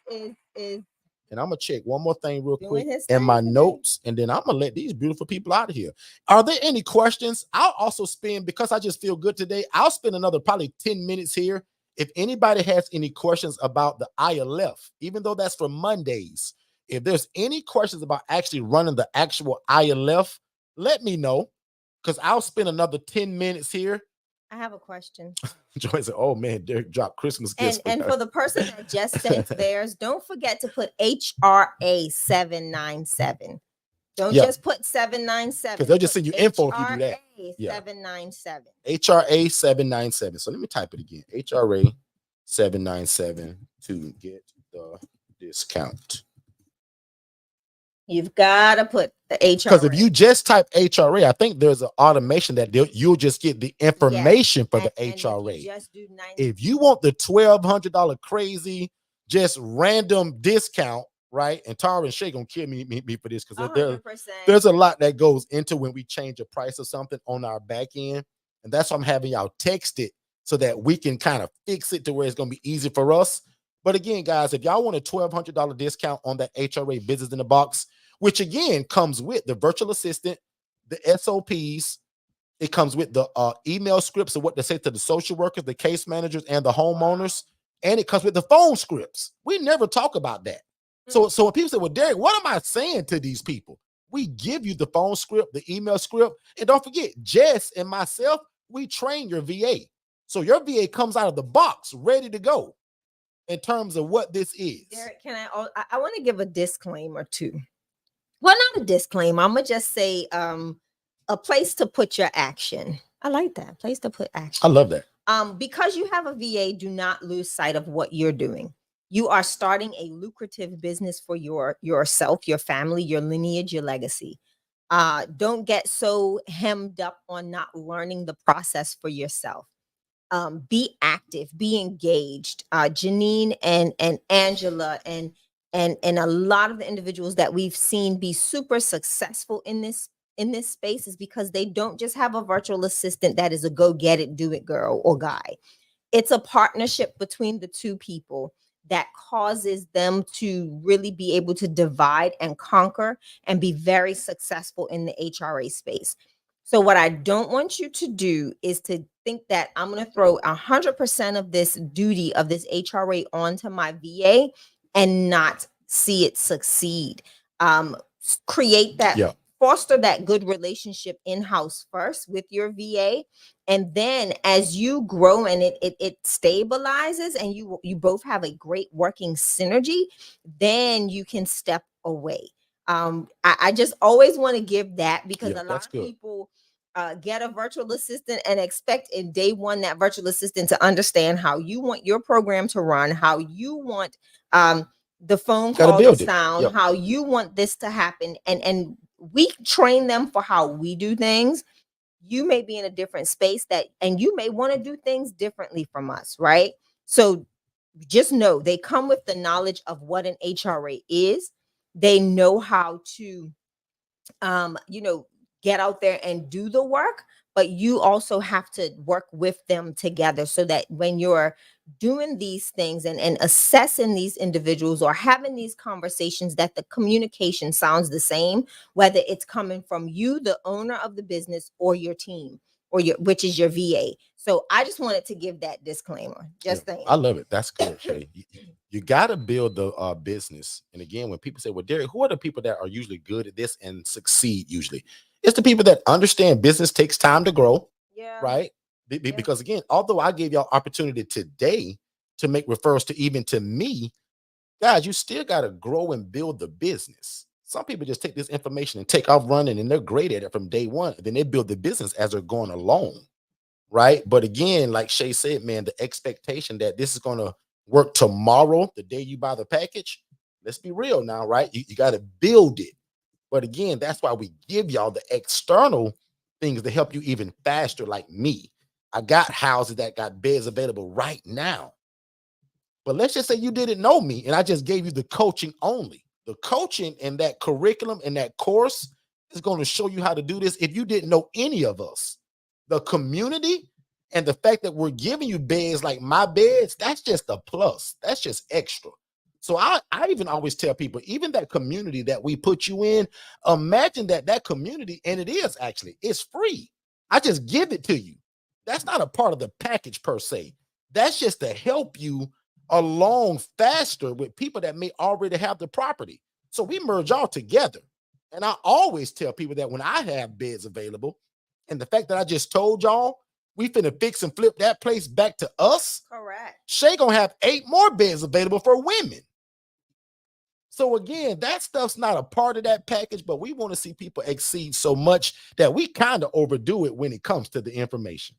And I'm gonna check one more thing real doing quick his in thing my today. notes, and then I'm gonna let these beautiful people out of here. Are there any questions? I'll also spend, because I just feel good today, I'll spend another probably 10 minutes here. If anybody has any questions about the ILF, even though that's for Mondays, if there's any questions about actually running the actual ILF, let me know, because I'll spend another 10 minutes here. I have a question. Joy said, "Oh man, Derek dropped Christmas gifts." And for the person that just sent theirs, don't forget to put HRA 797. Don't just put 797. Because they'll just send you info if you do that. HRA 797. HRA 797. So let me type it again. HRA 797 to get the discount. You've got to put the HRA. Because if you just type HRA, I think there's an automation that you'll just get the information for the HRA. If you want the $1,200 crazy, just random discount, right? And Tara and Shay gonna kill me for this, because there's a lot that goes into when we change the price of something on our back end. And that's why I'm having y'all text it so that we can kind of fix it to where it's gonna be easy for us. But again, guys, if y'all want a $1,200 discount on that HRA Business in the Box, which again comes with the virtual assistant, the SOPs, it comes with the email scripts of what to say to the social workers, the case managers, and the homeowners, and it comes with the phone scripts. We never talk about that. So when people say, "Well, Derek, what am I saying to these people?" We give you the phone script, the email script, and don't forget, Jess and myself, we train your VA. So your VA comes out of the box ready to go in terms of what this is. Derek, I want to give a disclaimer too. Well, not a disclaimer. I'm gonna just say a place to put your action. I like that. Place to put action. I love that. Because you have a VA, do not lose sight of what you're doing. You are starting a lucrative business for yourself, your family, your lineage, your legacy. Don't get so hemmed up on not learning the process for yourself. Be active, be engaged. Janine and Angela and a lot of the individuals that we've seen be super successful in this space is because they don't just have a virtual assistant that is a go get it, do it girl or guy. It's a partnership between the two people that causes them to really be able to divide and conquer and be very successful in the HRA space. So what I don't want you to do is to think that I'm going to throw 100% of this duty of this HRA onto my VA and not see it succeed. Create that, foster that good relationship in-house first with your VA. And then as you grow and it stabilizes and you both have a great working synergy, then you can step away. I just always want to give that, because a lot of people get a virtual assistant and expect in day one that virtual assistant to understand how you want your program to run, how you want the phone call to sound, how you want this to happen. And we train them for how we do things. You may be in a different space and you may want to do things differently from us, right? So just know they come with the knowledge of what an HRA is. They know how to, get out there and do the work, but you also have to work with them together so that when you're doing these things and assessing these individuals or having these conversations, that the communication sounds the same, whether it's coming from you, the owner of the business, or your team, which is your VA. So I just wanted to give that disclaimer. I love it. That's good, Shay. You got to build the business. And again, when people say, "Well, Derek, who are the people that are usually good at this and succeed?" Usually it's the people that understand business takes time to grow, right? Because again, although I gave y'all opportunity today to make referrals to me, guys, you still got to grow and build the business. Some people just take this information and take off running, and they're great at it from day one. Then they build the business as they're going along, right? But again, like Shay said, man, the expectation that this is going to work tomorrow, the day you buy the package, let's be real now, right? You got to build it. But again, that's why we give y'all the external things to help you even faster. Like me, I got houses that got beds available right now. But let's just say you didn't know me and I just gave you the coaching only. The coaching and that curriculum and that course is going to show you how to do this if you didn't know any of us. The community and the fact that we're giving you beds like my beds, that's just a plus. That's just extra. So I even always tell people, even that community that we put you in, imagine that community, and it is actually, it's free. I just give it to you. That's not a part of the package per se. That's just to help you along faster with people that may already have the property. So we merge all together. And I always tell people that when I have beds available, and the fact that I just told y'all, we finna fix and flip that place back to us. Correct. Shay gonna have 8 more beds available for women. So again, that stuff's not a part of that package, but we want to see people exceed so much that we kind of overdo it when it comes to the information.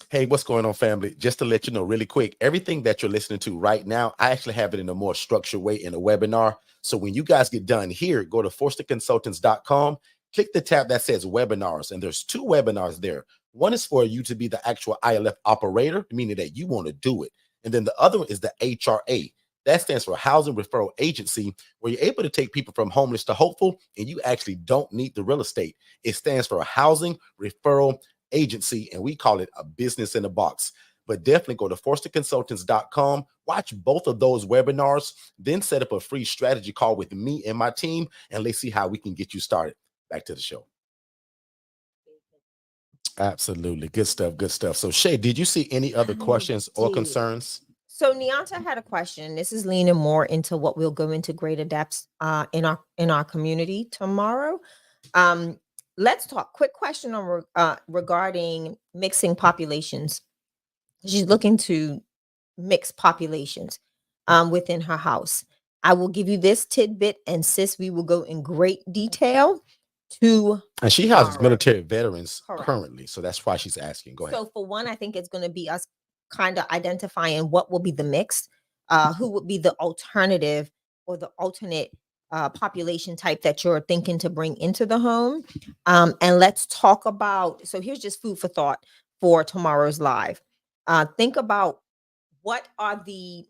Hey, what's going on, family? Just to let you know really quick, everything that you're listening to right now, I actually have it in a more structured way in a webinar. So when you guys get done here, go to forsterconsultants.com, click the tab that says webinars, and there's 2 webinars there. One is for you to be the actual ILF operator, meaning that you want to do it. And then the other one is the HRA. That stands for Housing Referral Agency, where you're able to take people from homeless to hopeful, and you actually don't need the real estate. It stands for a Housing Referral Agency, and we call it a business in a box. But definitely go to forsterconsultants.com, watch both of those webinars, then set up a free strategy call with me and my team, and let's see how we can get you started. Back to the show. Absolutely. Good stuff. Good stuff. So Shay, did you see any other questions or concerns? So Neonta had a question. This is leaning more into what we'll go into greater depths in our community tomorrow. Let's talk. Quick question on regarding mixing populations. She's looking to mix populations within her house. I will give you this tidbit, and sis, we will go in great detail to. And she has military veterans Correct. Currently, so that's why she's asking. Go ahead. So for one, I think it's going to be us kind of identifying what will be the mix, who would be the alternative or the alternate population type that you're thinking to bring into the home. And let's talk about, so here's just food for thought for tomorrow's live. Think about what are the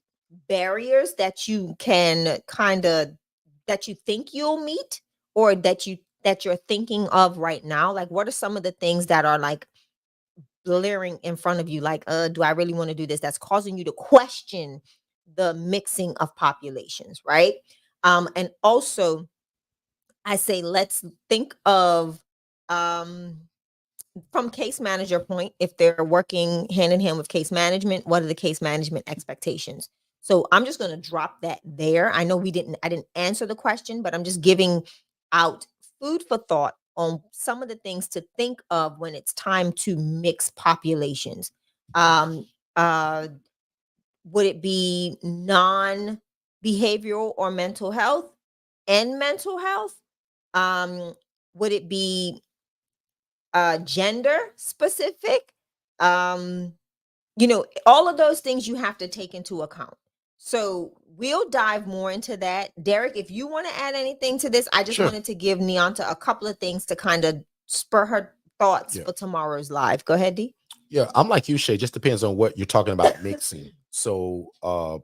barriers that you can that you think you'll meet, or that you're thinking of right now. Like, what are some of the things that are like blaring in front of you, like, do I really want to do this? That's causing you to question the mixing of populations, right? And also, I say, let's think of from case manager point, if they're working hand in hand with case management, what are the case management expectations? So I'm just going to drop that there. I know I didn't answer the question, but I'm just giving out food for thought on some of the things to think of when it's time to mix populations. Would it be non-behavioral or mental health and mental health? Would it be gender specific? All of those things you have to take into account. So we'll dive more into that. Derek, if you want to add anything to this, I just wanted to give Neonta a couple of things to kind of spur her thoughts for tomorrow's live. Go ahead, D. Yeah, I'm like you, Shay. Just depends on what you're talking about mixing. So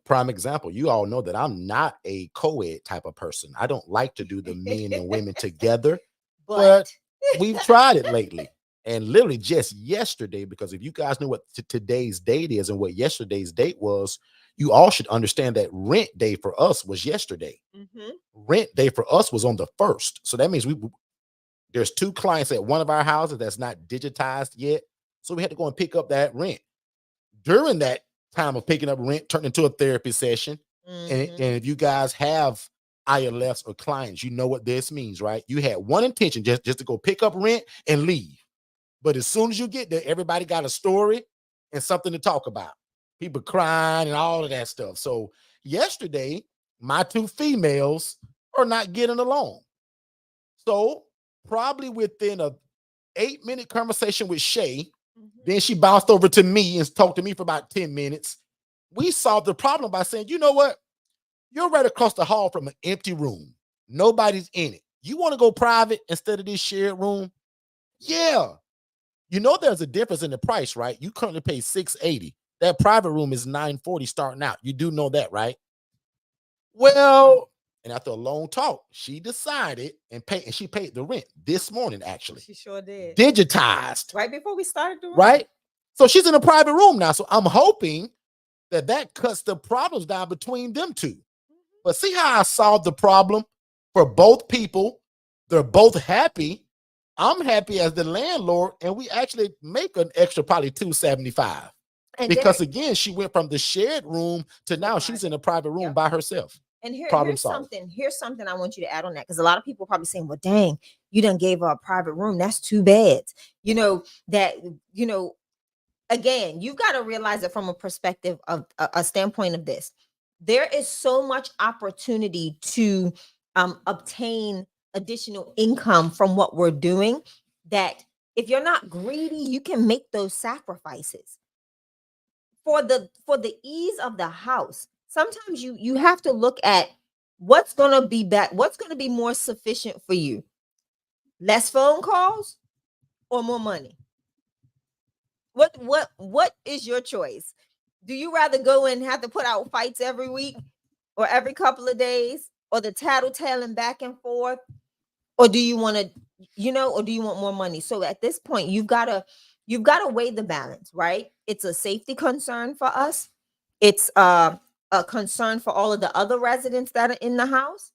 prime example, you all know that I'm not a co-ed type of person. I don't like to do the men and women together, but we've tried it lately. And literally just yesterday, because if you guys know what today's date is and what yesterday's date was, you all should understand that rent day for us was yesterday. Rent day for us was on the 1st. So that means there's 2 clients at one of our houses that's not digitized yet. So we had to go and pick up that rent. During that time of picking up rent, turned into a therapy session. And if you guys have ILFs or clients, you know what this means, right? You had one intention, just to go pick up rent and leave. But as soon as you get there, everybody got a story and something to talk about. People crying and all of that stuff. So yesterday, my 2 females are not getting along. So probably within a 8-minute conversation with Shay, then she bounced over to me and talked to me for about 10 minutes. We solved the problem by saying, you know what? You're right across the hall from an empty room. Nobody's in it. You want to go private instead of this shared room? Yeah. You know there's a difference in the price, right? You currently pay $680. that private room is $940 starting out. You do know that, right? Well, and after a long talk, she decided and she paid the rent this morning, actually. She sure did. Digitized. Right before we started the room. Right? So she's in a private room now. So I'm hoping that cuts the problems down between them two. But see how I solved the problem for both people. They're both happy. I'm happy as the landlord, and we actually make an extra probably $275. Because again, she went from the shared room to now she's in a private room by herself. And here's something I want you to add on that, because a lot of people are probably saying, well, dang, you done gave her a private room. That's 2 beds. Again, you've got to realize it from a perspective of a standpoint of this. There is so much opportunity to obtain additional income from what we're doing that if you're not greedy, you can make those sacrifices for the ease of the house. Sometimes you have to look at what's going to be more sufficient for you. Less phone calls or more money? What is your choice? Do you rather go and have to put out fights every week or every couple of days, or the tattletaling back and forth? Or do you want to, or do you want more money? So at this point, you've got to weigh the balance, right? It's a safety concern for us. It's a concern for all of the other residents that are in the house.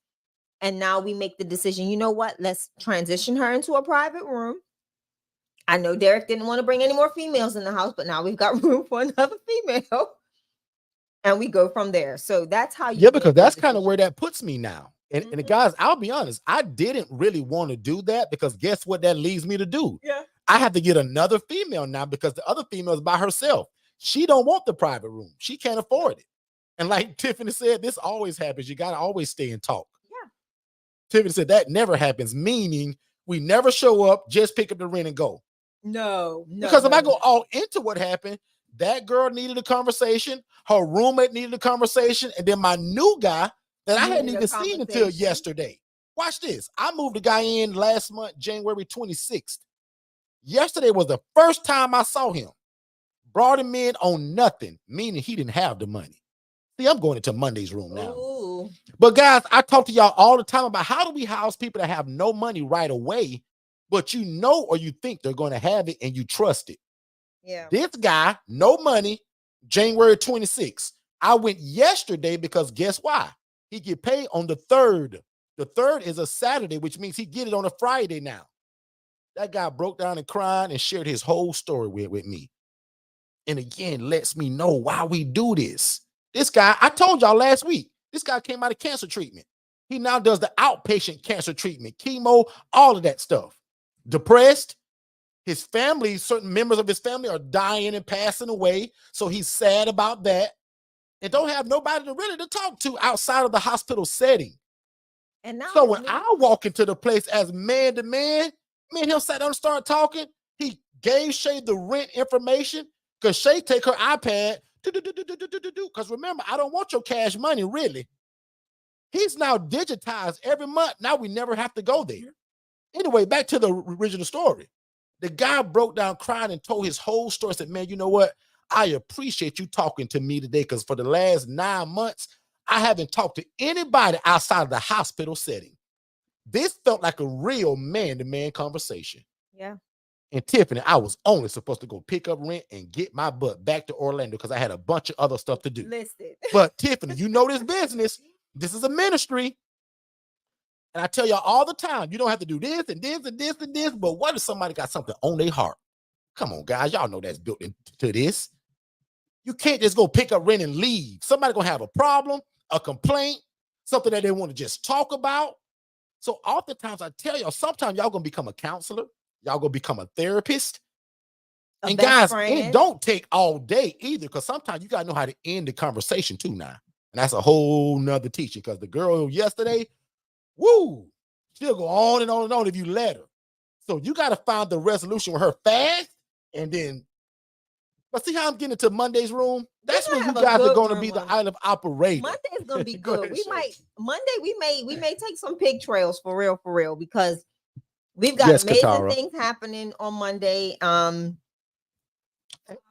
And now we make the decision, you know what? Let's transition her into a private room. I know Derek didn't want to bring any more females in the house, but now we've got room for another female. And we go from there. So that's how you because that's kind of where that puts me now. And guys, I'll be honest, I didn't really want to do that, because guess what that leads me to do? Yeah. I have to get another female now, because the other female is by herself. She don't want the private room. She can't afford it. And like Tiffany said, this always happens. You got to always stay and talk. Yeah. Tiffany said that never happens, meaning we never show up, just pick up the rent and go. No. Because if I go all into what happened, that girl needed a conversation, her roommate needed a conversation, and then my new guy that I hadn't even seen until yesterday. Watch this. I moved the guy in last month, January 26th. Yesterday was the first time I saw him. Brought him in on nothing, meaning he didn't have the money. See, I'm going into Monday's room now. Ooh. But guys, I talk to y'all all the time about how do we house people that have no money right away, but you know or you think they're going to have it and you trust it. Yeah. This guy, no money, January 26th. I went yesterday because guess why? He get paid on the 3rd. The 3rd is a Saturday, which means he get it on a Friday now. That guy broke down and cried and shared his whole story with me. And again, lets me know why we do this. This guy, I told y'all last week, this guy came out of cancer treatment. He now does the outpatient cancer treatment, chemo, all of that stuff. Depressed. His family, certain members of his family are dying and passing away. So he's sad about that. And don't have nobody to talk to outside of the hospital setting. And now, so when I walk into the place as man to man, me and him sat down and started talking. He gave Shay the rent information, because Shay take her iPad, because remember, I don't want your cash money, really. He's now digitized every month. Now we never have to go there. Anyway, back to the original story. The guy broke down crying and told his whole story. Said, man, you know what? I appreciate you talking to me today, because for the last 9 months, I haven't talked to anybody outside of the hospital setting. This felt like a real man-to-man conversation. Yeah. And Tiffany, I was only supposed to go pick up rent and get my butt back to Orlando because I had a bunch of other stuff to do. Listed. But Tiffany, you know this business. This is a ministry. And I tell y'all all the time, you don't have to do this and this and this and this. But what if somebody got something on their heart? Come on, guys. Y'all know that's built into this. You can't just go pick up rent and leave. Somebody gonna have a problem, a complaint, something that they want to just talk about. So oftentimes I tell y'all, sometimes y'all gonna become a counselor. Y'all gonna become a therapist. And guys, it don't take all day either, because sometimes you gotta know how to end the conversation too now. And that's a whole nother teaching, because the girl yesterday, woo, she'll go on and on and on if you let her. So you gotta find the resolution with her fast, and then, but see how I'm getting into Monday's room? That's when you guys are gonna be the island of operator. Monday's gonna be good. Ahead, we may take some pig trails for real, because we've got amazing things happening on Monday.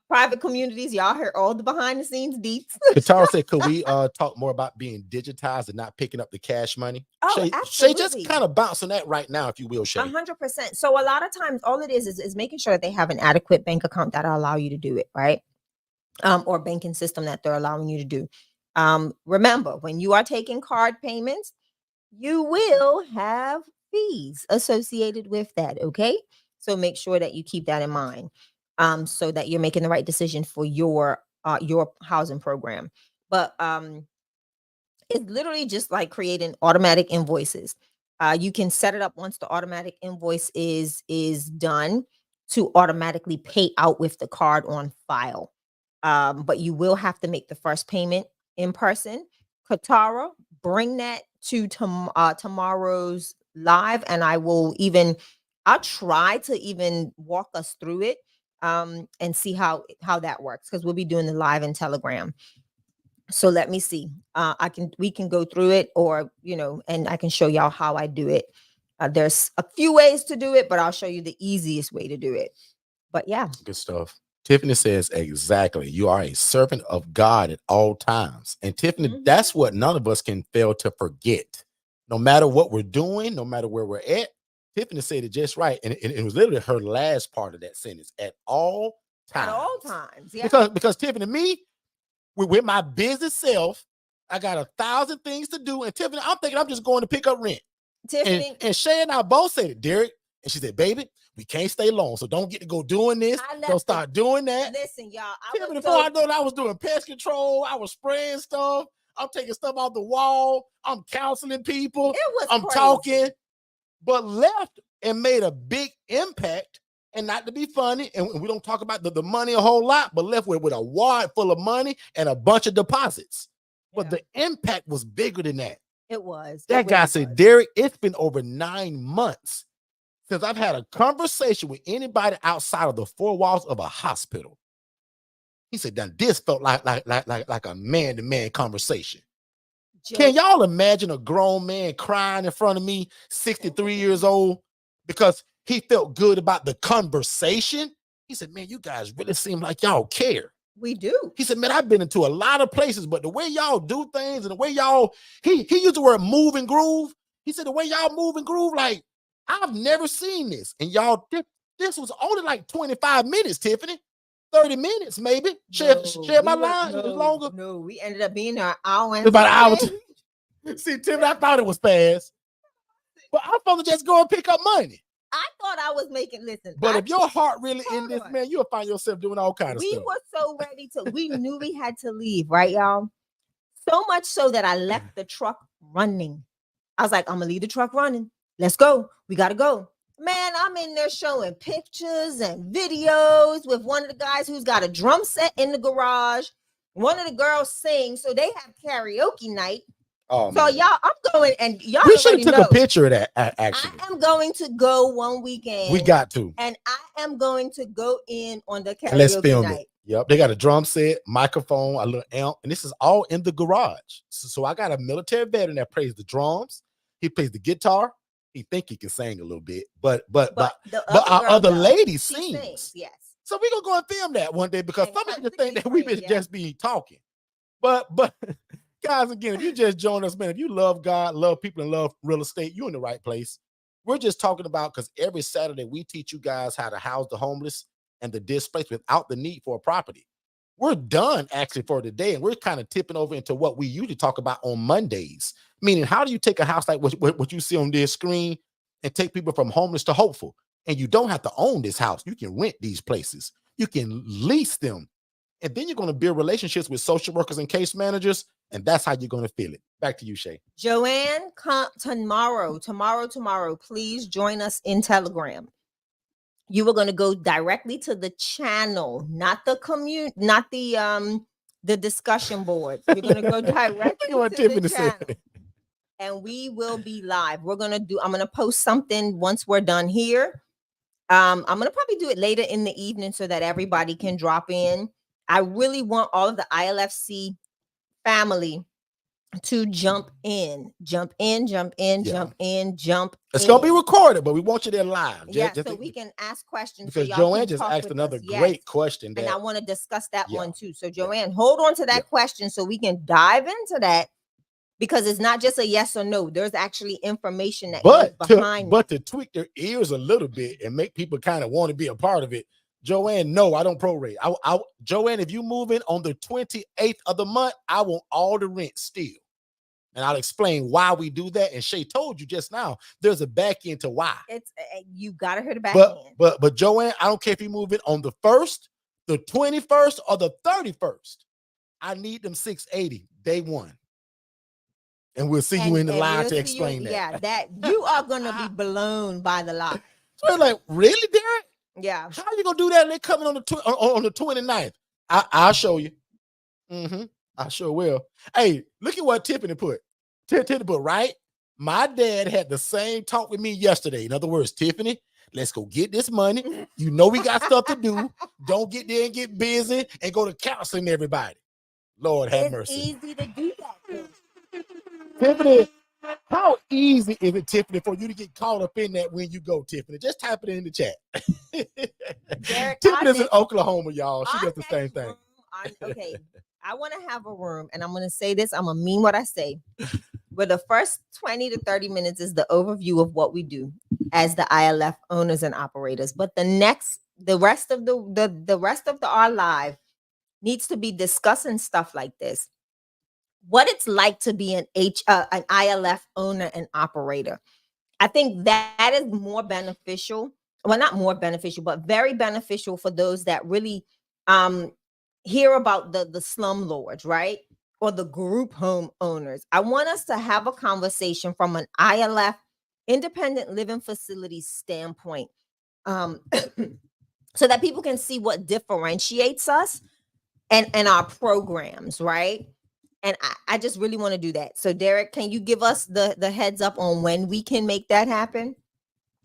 private communities. Y'all heard all the behind the scenes deets. Katara said, could we talk more about being digitized and not picking up the cash money? Oh, Shay, just absolutely. kind of bounce on that right now, if you will, Shay. 100%. So a lot of times, all it is making sure that they have an adequate bank account that'll allow you to do it, right? Or banking system that they're allowing you to do. Remember, when you are taking card payments, you will have fees associated with that. Okay, so make sure that you keep that in mind, so that you're making the right decision for your housing program. But it's literally just like creating automatic invoices. You can set it up once the automatic invoice is done to automatically pay out with the card on file. But you will have to make the first payment in person. Katara, bring that to tomorrow's live, and I'll try to even walk us through it, and see how that works, because we'll be doing the live in Telegram. So let me see. We can go through it, or and I can show y'all how I do it. There's a few ways to do it, but I'll show you the easiest way to do it. But yeah, good stuff. Tiffany says, exactly. You are a servant of God at all times. And Tiffany, that's what none of us can fail to forget. No matter what we're doing, no matter where we're at, Tiffany said it just right. And it was literally her last part of that sentence, at all times. At all times, yeah. Because Tiffany, me, with my busy self, I got 1,000 things to do. And Tiffany, I'm thinking I'm just going to pick up rent. Tiffany and Shay and I both said it, Derek. And she said, baby, we can't stay long. So don't get to go doing this. Don't start doing that. Listen, y'all. Before I know it, I was doing pest control. I was spraying stuff. I'm taking stuff off the wall. I'm counseling people. I'm crazy. Talking. But left and made a big impact. And not to be funny, and we don't talk about the money a whole lot, but left with a wad full of money and a bunch of deposits. But the impact was bigger than that. It was. That guy said, Derek, it's been over 9 months since I've had a conversation with anybody outside of the 4 walls of a hospital. He said, now this felt like a man-to-man conversation. Can y'all imagine a grown man crying in front of me, 63 years old, because he felt good about the conversation? He said, man, you guys really seem like y'all care. We do. He said, man, I've been into a lot of places, but the way y'all do things and the way y'all, he used the word move and groove. He said, the way y'all move and groove, like, I've never seen this. And y'all, this was only like 25 minutes, Tiffany. 30 minutes, maybe. Share my line. It was longer. No, we ended up being an hour. About an hour. See, Tiffany, I thought it was fast. But I'm supposed to just go and pick up money. I thought I was making, listen. But if your heart really in this, man, you'll find yourself doing all kinds of stuff. We were so ready we knew we had to leave, right, y'all? So much so that I left the truck running. I was like, I'm going to leave the truck running. Let's go. We got to go. Man, I'm in there showing pictures and videos with one of the guys who's got a drum set in the garage. One of the girls sings, so they have karaoke night. Oh, so man. y'all, I'm going, and y'all. We should have took a picture of that. Actually, I am going to go one weekend. We got to, and I am going to go in on the karaoke Let's film night. It. Yep, they got a drum set, microphone, a little amp, and this is all in the garage. So I got a military veteran that plays the drums. He plays the guitar. He think he can sing a little bit, but our other lady sings. Yes. So we're gonna go and film that one day, because some of you think that we just be talking. But guys, again, if you just join us, man, if you love God, love people, and love real estate, you're in the right place. We're just talking about, because every Saturday we teach you guys how to house the homeless and the displaced without the need for a property. We're done actually for today, and we're kind of tipping over into what we usually talk about on Mondays. Meaning, how do you take a house like what you see on this screen and take people from homeless to hopeful? And you don't have to own this house. You can rent these places. You can lease them. And then you're going to build relationships with social workers and case managers, and that's how you're going to feel it. Back to you, Shay. Joanne, come tomorrow. Please join us in Telegram. You are going to go directly to the channel, not the discussion board. You're going to go directly to the channel. And we will be live. I'm going to post something once we're done here. I'm going to probably do it later in the evening so that everybody can drop in. I really want all of the ILFC family to jump in. Yeah. It's gonna be recorded, but we want you there live. Yeah, so we can ask questions. Because so y'all Joanne can just talk asked with another us. Yes. great question. And I That want to discuss that Yeah. one too. So Joanne, hold on to that question so we can dive into that, because it's not just a yes or no. There's actually information that goes behind but to tweak their ears a little bit and make people kind of want to be a part of it. Joanne, no, I don't prorate. Joanne, if you move in on the 28th of the month, I want all the rent still. And I'll explain why we do that. And Shay told you just now, there's a back end to why. It's you gotta hear the back end. But Joanne, I don't care if you move in on the 1st, the 21st, or the 31st. I need them 680 day one. And we'll see you in the live to explain that. Yeah, that you are gonna be blown by the live. So we're like, really, Derek? Yeah. How are you gonna do that? And they're coming on the 29th. I'll show you. I sure will. Hey, look at what Tiffany put. Tiffany put, right? My dad had the same talk with me yesterday. In other words, Tiffany, let's go get this money. You know we got stuff to do. Don't get there and get busy and go to counseling everybody. Lord have mercy. It's easy to do that. Tiffany, how easy is it, Tiffany, for you to get caught up in that when you go, Tiffany? Just type it in the chat. Derek, Tiffany's in Oklahoma, y'all. She does the same thing. Okay, I want to have a room, and I'm going to say this. I'm going to mean what I say. But the first 20 to 30 minutes is the overview of what we do as the ILF owners and operators. But the rest of our live needs to be discussing stuff like this. What it's like to be an ILF owner and operator. I think that is more beneficial. Well, not more beneficial, but very beneficial for those that really hear about the slum lords, right? Or the group home owners. I want us to have a conversation from an ILF, independent living facility standpoint, so that people can see what differentiates us and our programs, right? And I just really want to do that. So Derek, can you give us the heads up on when we can make that happen?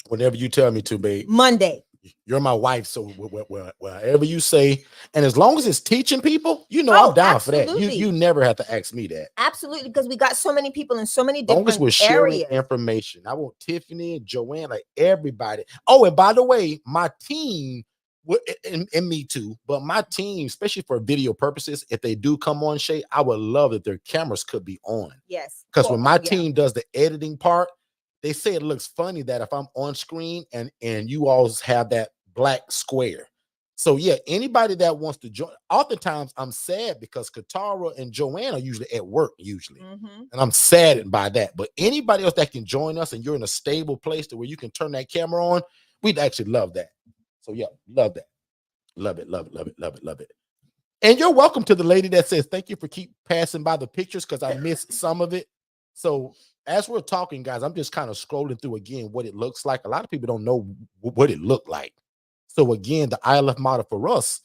Whenever you tell me to, babe. Monday. You're my wife, so whatever you say, and as long as it's teaching people, you know, I'm down for that. You never have to ask me that. Absolutely, because we got so many people in so many different areas. As long as we're sharing information, I want Tiffany and Joanne, like everybody. Oh, and by the way, my team, and me too, but my team, especially for video purposes, if they do come on, Shay, I would love that their cameras could be on. Yes, because when my team does the editing part, they say it looks funny that if I'm on screen and you all have that black square. So yeah, anybody that wants to join, oftentimes I'm sad because Katara and Joanne are usually at work and I'm saddened by that. But anybody else that can join us and you're in a stable place to where you can turn that camera on, we'd actually love that. So yeah, love that. Love it, love it, love it, love it, love it. And you're welcome to the lady that says, thank you for keep passing by the pictures because I missed some of it. So as we're talking, guys, I'm just kind of scrolling through again what it looks like. A lot of people don't know what it looked like. So again, the ILF model for us,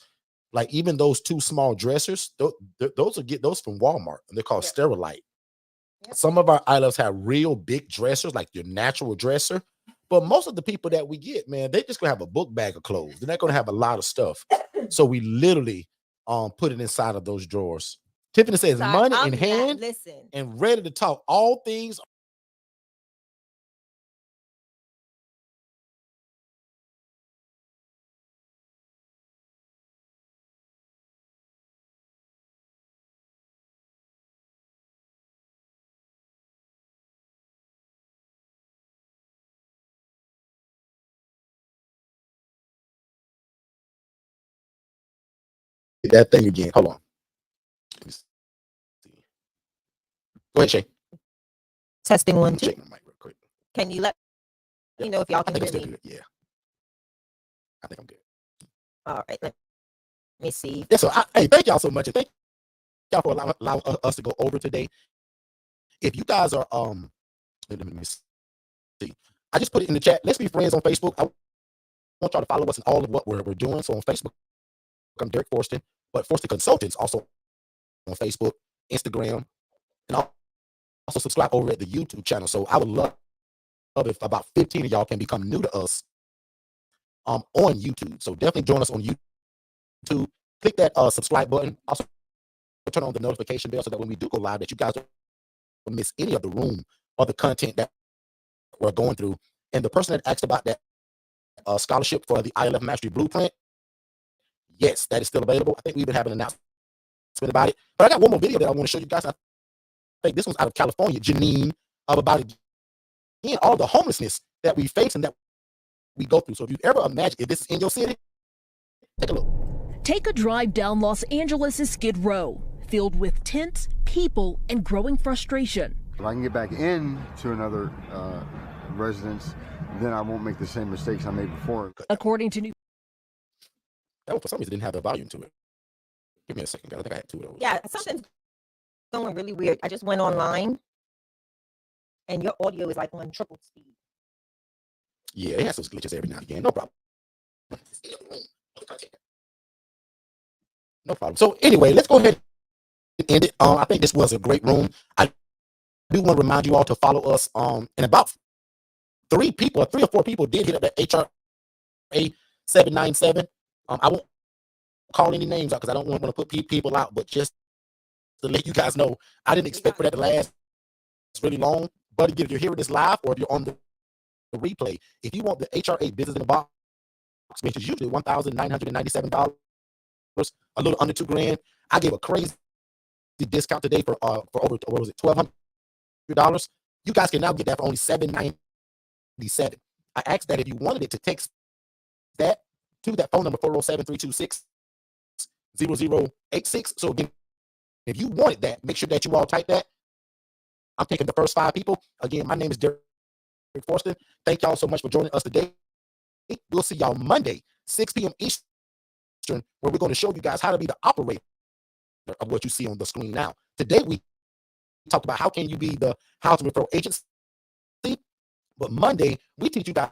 like even those two small dressers, those get those from Walmart, and they're called Sterilite. Some of our ILFs have real big dressers, like your natural dresser. But most of the people that we get, man, they just gonna have a book bag of clothes. They're not gonna have a lot of stuff. So we literally put it inside of those drawers. Tiffany says, money in hand and ready to talk all things. That thing again. Hold on. Go ahead, Shay. Testing 1, 2. Check my mic real quick. Can you let me know if y'all can hear me? Yeah. I think I'm good. All right. Let me see. Yeah, so hey, thank y'all so much. And thank y'all for allowing us to go over today. If you guys are let me see. I just put it in the chat. Let's be friends on Facebook. I want y'all to follow us in all of what we're doing. So on Facebook, I'm Derek Forston, but Forston Consultants also on Facebook, Instagram, and also subscribe over at the YouTube channel. So I would love if about 15 of y'all can become new to us on YouTube. So definitely join us on YouTube. Click that subscribe button. Also turn on the notification bell so that when we do go live, that you guys miss any of the room or the content that we're going through. And the person that asked about that scholarship for the ILF Mastery Blueprint, yes, that is still available. I think we even have an announcement about it. But I got one more video that I want to show you guys. I think this one's out of California, Janine, about again all the homelessness that we face and that we go through. So if you ever imagine if this is in your city, take a look. Take a drive down Los Angeles' Skid Row, filled with tents, people, and growing frustration. If I can get back into another residence, then I won't make the same mistakes I made before. According to new. That one for some reason didn't have the volume to it. Give me a second, guys. I think I had two of those. Yeah, something's going really weird. I just went online and your audio is like on triple speed. Yeah, it has those glitches every now and again. No problem. No problem. So anyway, let's go ahead and end it. I think this was a great room. I do want to remind you all to follow us. And about 3 or 4 people did hit up that HRA 797. I won't call any names out because I don't want to put people out, but just to let you guys know, I didn't expect for that to last really long. But again, if you're hearing this live or if you're on the replay, if you want the HRA Business in a Box, which is usually $1,997, a little under $2,000, I gave a crazy discount today for over, what was it, $1,200. You guys can now get that for only $797. I asked that if you wanted it to text that to that phone number 407-326-0086. So again, if you wanted that, make sure that you all type that. I'm taking the first 5 people. Again, my name is Derek Forston. Thank y'all so much for joining us today. We'll see y'all Monday, 6 p.m. Eastern, where we're going to show you guys how to be the operator of what you see on the screen now. Today, we talked about how can you be the housing referral agency. But Monday, we teach you guys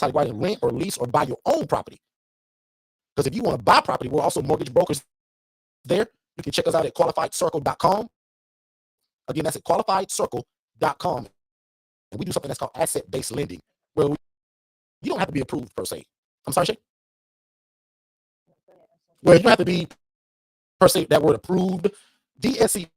how to go out and rent or lease or buy your own property. Because if you want to buy property, we're also mortgage brokers there. You can check us out at qualifiedcircle.com. Again, that's at qualifiedcircle.com. And we do something that's called asset-based lending, where you don't have to be approved per se. I'm sorry, Shay? Well, you don't have to be per se that word approved. DSC